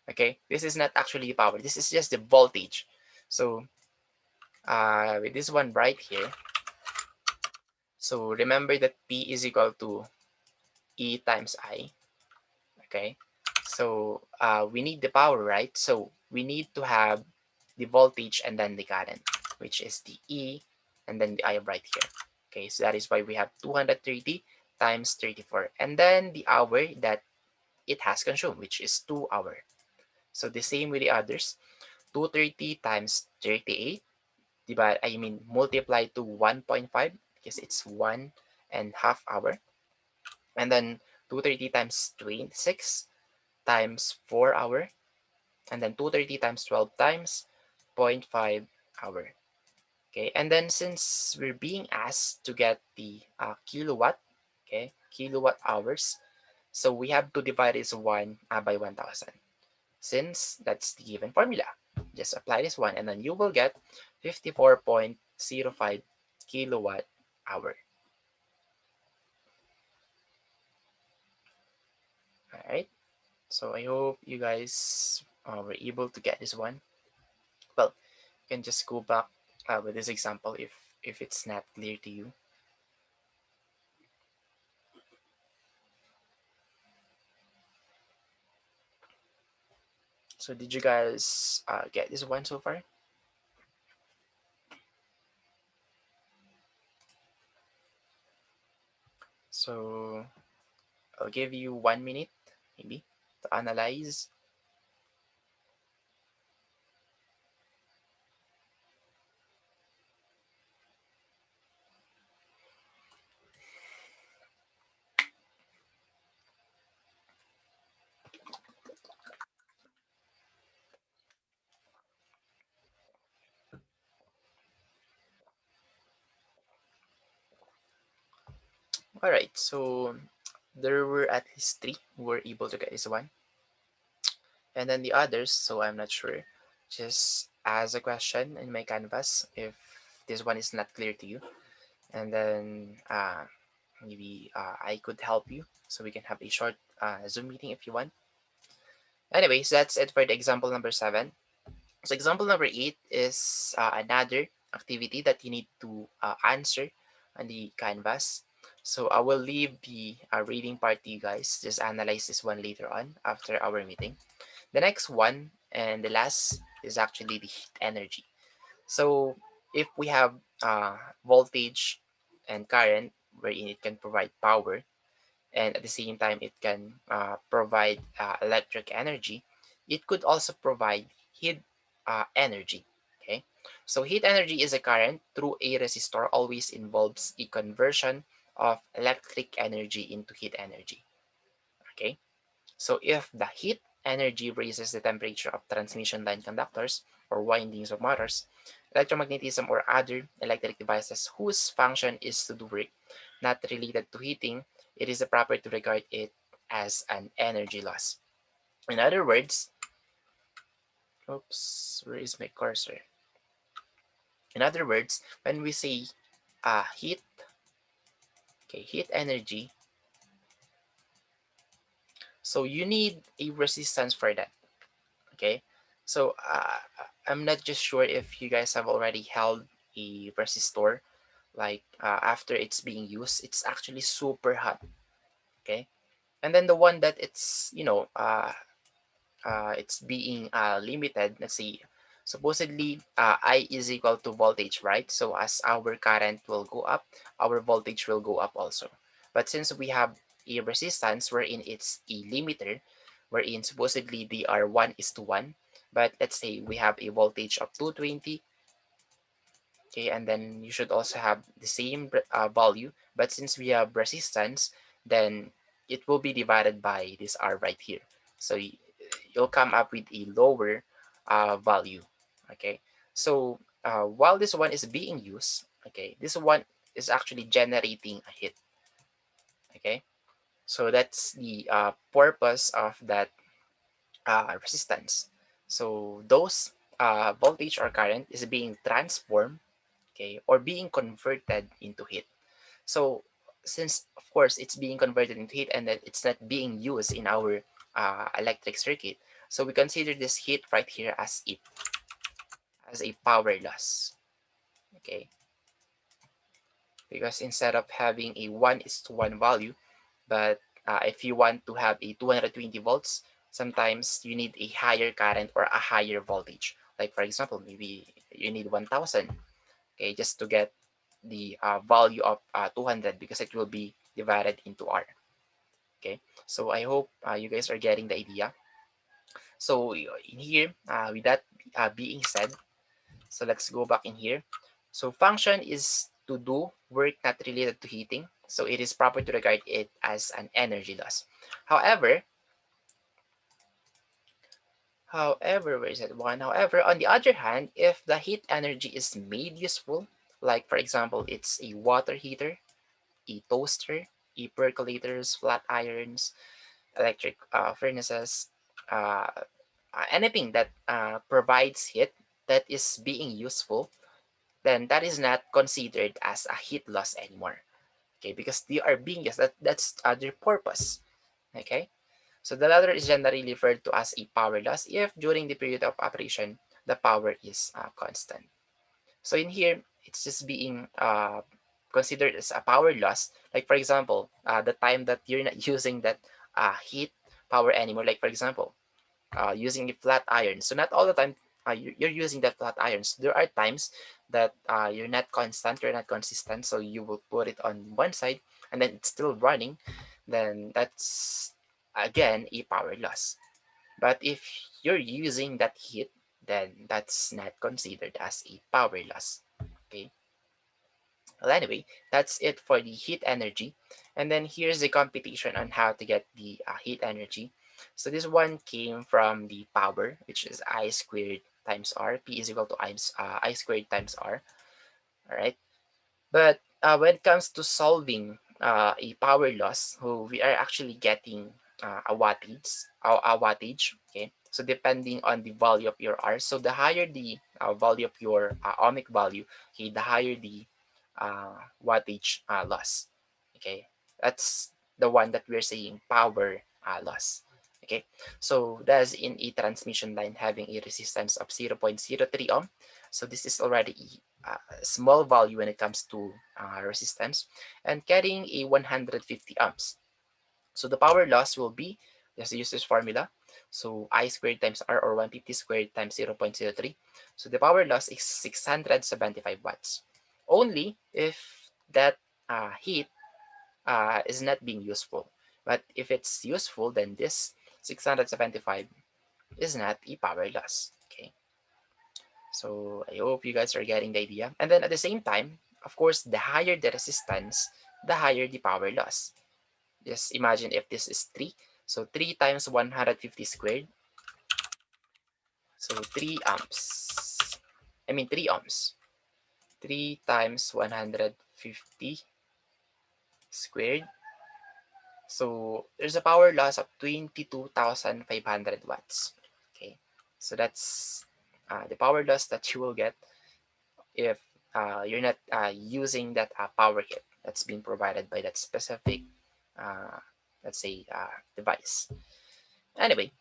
Okay, this is not actually the power, this is just the voltage. So with this one right here, so remember that P is equal to E times I. Okay, so we need the power, right? So we need to have the voltage and then the current, which is the E and then the I right here. Okay, so that is why we have 230 times 34, and then the hour that it has consumed, which is 2 hour. So the same with the others, 230 times 38 divide, I mean multiply to 1.5 because it's 1.5 hour, and then 230 times 26 times 4 hour, and then 230 times 12 times zero point 0.5 hour. Okay, and then since we're being asked to get the kilowatt, okay, kilowatt hours, so we have to divide this one by 1000. Since that's the given formula, just apply this one and then you will get 54.05 kilowatt hour. All right, so I hope you guys were able to get this one. Well, you can just go back with this example if it's not clear to you. So did you guys get this one so far? So I'll give you 1 minute maybe to analyze. All right, so there were at least three who were able to get this one, and then the others, so I'm not sure. Just ask a question in my canvas if this one is not clear to you, and then Maybe I could help you so we can have a short Zoom meeting if you want. Anyways, that's it for the example number 7. So example number 8 is another activity that you need to answer on the canvas. So I will leave the reading part to you guys. Just analyze this one later on after our meeting. The next one and the last is actually the heat energy. So if we have voltage and current wherein it can provide power, and at the same time it can provide electric energy, it could also provide heat energy. Okay, so heat energy is a current through a resistor always involves a conversion of electric energy into heat energy. Okay, so if the heat energy raises the temperature of transmission line conductors or windings of motors, electromagnetism, or other electric devices whose function is to do work not related to heating, it is proper to regard it as an energy loss. In other words, oops, where is my cursor? In other words, when we say heat, okay, heat energy, so you need a resistance for that. Okay, so I'm not just sure if you guys have already held a resistor, like after it's being used, it's actually super hot. Okay, and then the one that it's being limited. Let's see, supposedly I is equal to voltage, right? So as our current will go up, our voltage will go up also. But since we have a resistance wherein it's a limiter, wherein supposedly they are 1 is to 1, but let's say we have a voltage of 220. Okay, and then you should also have the same value, but since we have resistance, then it will be divided by this R right here. So you'll come up with a lower value. Okay, so while this one is being used, okay, this one is actually generating a heat. Okay, so that's the purpose of that resistance. So those voltage or current is being transformed, okay, or being converted into heat. So since of course it's being converted into heat and that it's not being used in our electric circuit, so we consider this heat right here as a power loss. Okay, because instead of having a 1 is to 1 value, but if you want to have a 220 volts, sometimes you need a higher current or a higher voltage. Like for example, maybe you need 1000, okay, just to get the value of 200 because it will be divided into R. Okay, so I hope you guys are getting the idea. So in here, with that being said, so let's go back in here. So function is to do work not related to heating. So it is proper to regard it as an energy loss. However, where is that one? However, on the other hand, if the heat energy is made useful, like for example, it's a water heater, a toaster, a percolators, flat irons, electric furnaces, uh, anything that provides heat that is being useful, then that is not considered as a heat loss anymore. Okay, because they are being used. That's their purpose. Okay, so the latter is generally referred to as a power loss if during the period of operation the power is constant. So in here, it's just being considered as a power loss. Like for example, the time that you're not using that heat power anymore. Like for example, using a flat iron. So not all the time you're using that flat irons. There are times that you're not constant, you're not consistent. So you will put it on one side and then it's still running. Then that's again a power loss. But if you're using that heat, then that's not considered as a power loss. Okay. Well, anyway, that's it for the heat energy. And then here's the computation on how to get the heat energy. So this one came from the power, which is I squared times R. P is equal to I squared times R. All right. But when it comes to solving a power loss, so we are actually getting a wattage. Okay. So depending on the value of your R, so the higher the value of your ohmic value, okay, the higher the wattage loss. Okay, that's the one that we're saying power loss. Okay, so that's in a transmission line having a resistance of 0.03 ohm. So this is already a small value when it comes to resistance, and carrying a 150 ohms. So the power loss will be, just use this formula. So I squared times R, or 150 squared times 0.03. So the power loss is 675 watts. Only if that heat is not being useful. But if it's useful, then this 675 is not a power loss. Okay, so I hope you guys are getting the idea. And then at the same time, of course, the higher the resistance, the higher the power loss. Just imagine if this is 3. So 3 times 150 squared. So 3 amps. I mean 3 ohms. 3 times 150 squared. So there's a power loss of 22,500 watts. Okay. So that's the power loss that you will get if you're not using that power hit that's being provided by that specific, uh, let's say, device. Anyway,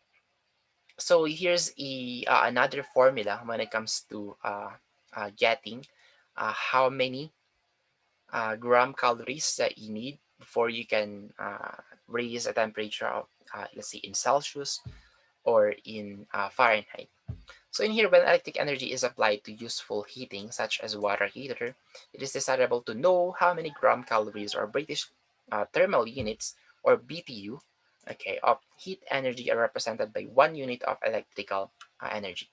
so here's another formula when it comes to getting how many gram calories that you need before you can raise a temperature of, let's say, in Celsius or in Fahrenheit. So in here, when electric energy is applied to useful heating, such as water heater, it is desirable to know how many gram calories or British thermal units, or BTU, okay, of heat energy are represented by 1 unit of electrical energy.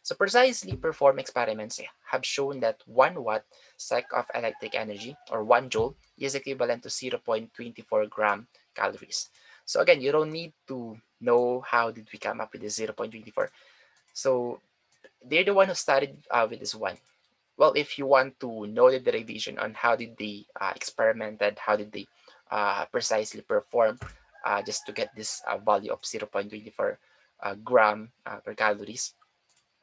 So precisely performed experiments have shown that 1 watt sec of electric energy, or 1 joule, is equivalent to 0.24 gram calories. So again, you don't need to know how did we come up with the 0.24. So they're the one who started with this one. Well, if you want to know the derivation on how did they experimented, how did they precisely perform just to get this value of 0.24 gram per calories,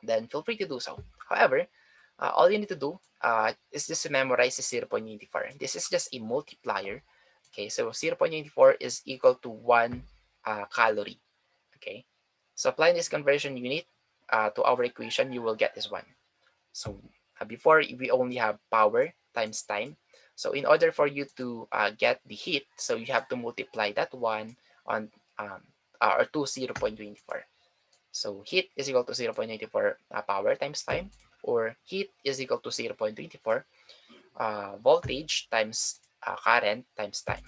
then feel free to do so. However, all you need to do is just to memorize the 0.24. This is just a multiplier. Okay, so 0.24 is equal to 1 calorie. Okay, so applying this conversion unit to our equation, you will get this one. So before, we only have power times time. So in order for you to get the heat, so you have to multiply that one on or to 0.24. So heat is equal to 0.24 power times time, or heat is equal to 0.24 voltage times current times time,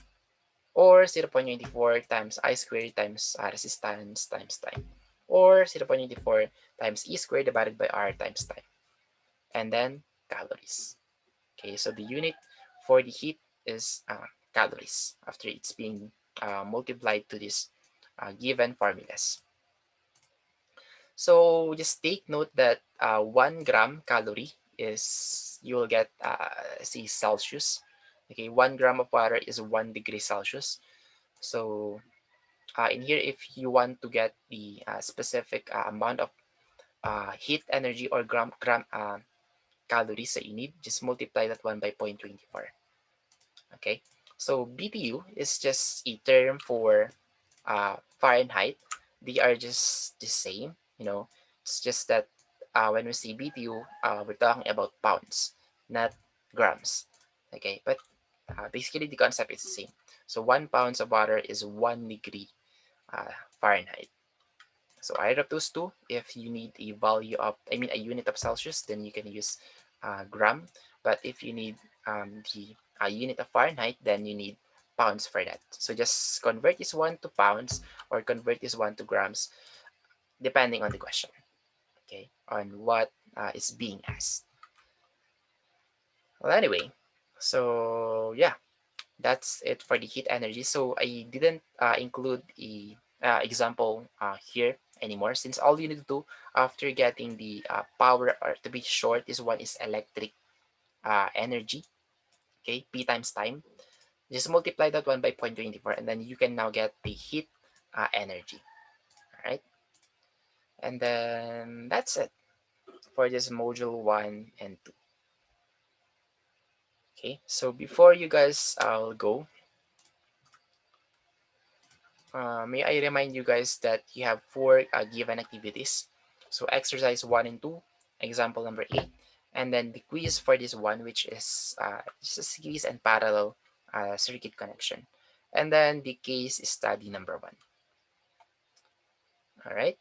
or 0.94 times I squared times resistance times time, or 0.94 times E squared divided by R times time, and then calories. Okay, so the unit for the heat is calories after it's being multiplied to these given formulas. So just take note that 1 gram calorie is, you will get, say, Celsius. Okay, 1 gram of water is 1 degree Celsius. So in here, if you want to get the specific amount of heat energy or gram calories that you need, just multiply that one by 0.24. Okay, so BTU is just a term for Fahrenheit. They are just the same, you know. It's just that when we say BTU, we're talking about pounds, not grams. Okay, but basically the concept is the same. So 1 pound of water is 1 degree Fahrenheit. So either of those two, if you need a value of, I mean, a unit of Celsius, then you can use gram. But if you need the unit of Fahrenheit, then you need pounds for that. So just convert this one to pounds or convert this one to grams, depending on the question, okay, on what is being asked. Well, anyway, so yeah, that's it for the heat energy. So I didn't include a example here anymore, since all you need to do after getting the power, or to be short, this one is electric energy. Okay, P times time. Just multiply that one by 0.24, and then you can now get the heat energy. All right, and then that's it for this module 1 and 2. Okay, so before you guys go, may I remind you guys that you have four given activities. So exercise 1 and 2, example number 8, and then the quiz for this one, which is just a series and parallel circuit connection. And then the case study number 1. All right.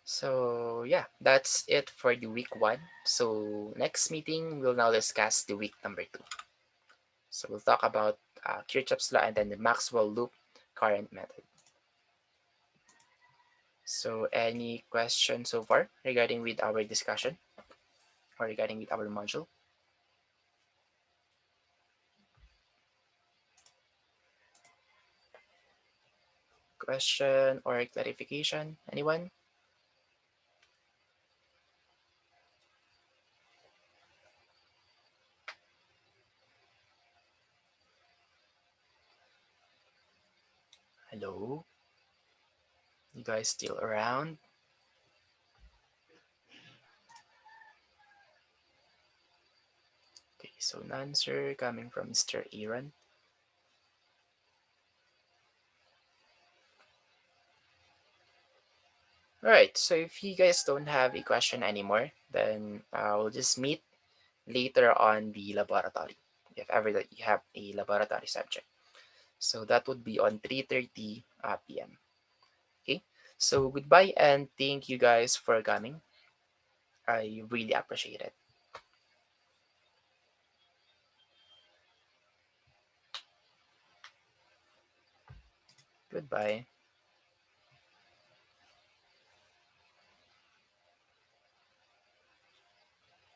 So yeah, that's it for the week 1. So next meeting, we'll now discuss the week number 2. So we'll talk about Kirchhoff's law and then the Maxwell loop current method. So any questions so far regarding with our discussion or regarding with our module? Question or clarification? Anyone? Hello? You guys still around? Okay, so an answer coming from Mr. Aaron. Alright, so if you guys don't have a question anymore, then we'll just meet later on the laboratory, if ever that you have a laboratory subject. So that would be on 3:30 p.m. Okay, so goodbye and thank you guys for coming. I really appreciate it. Goodbye.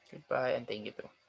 Goodbye and thank you too.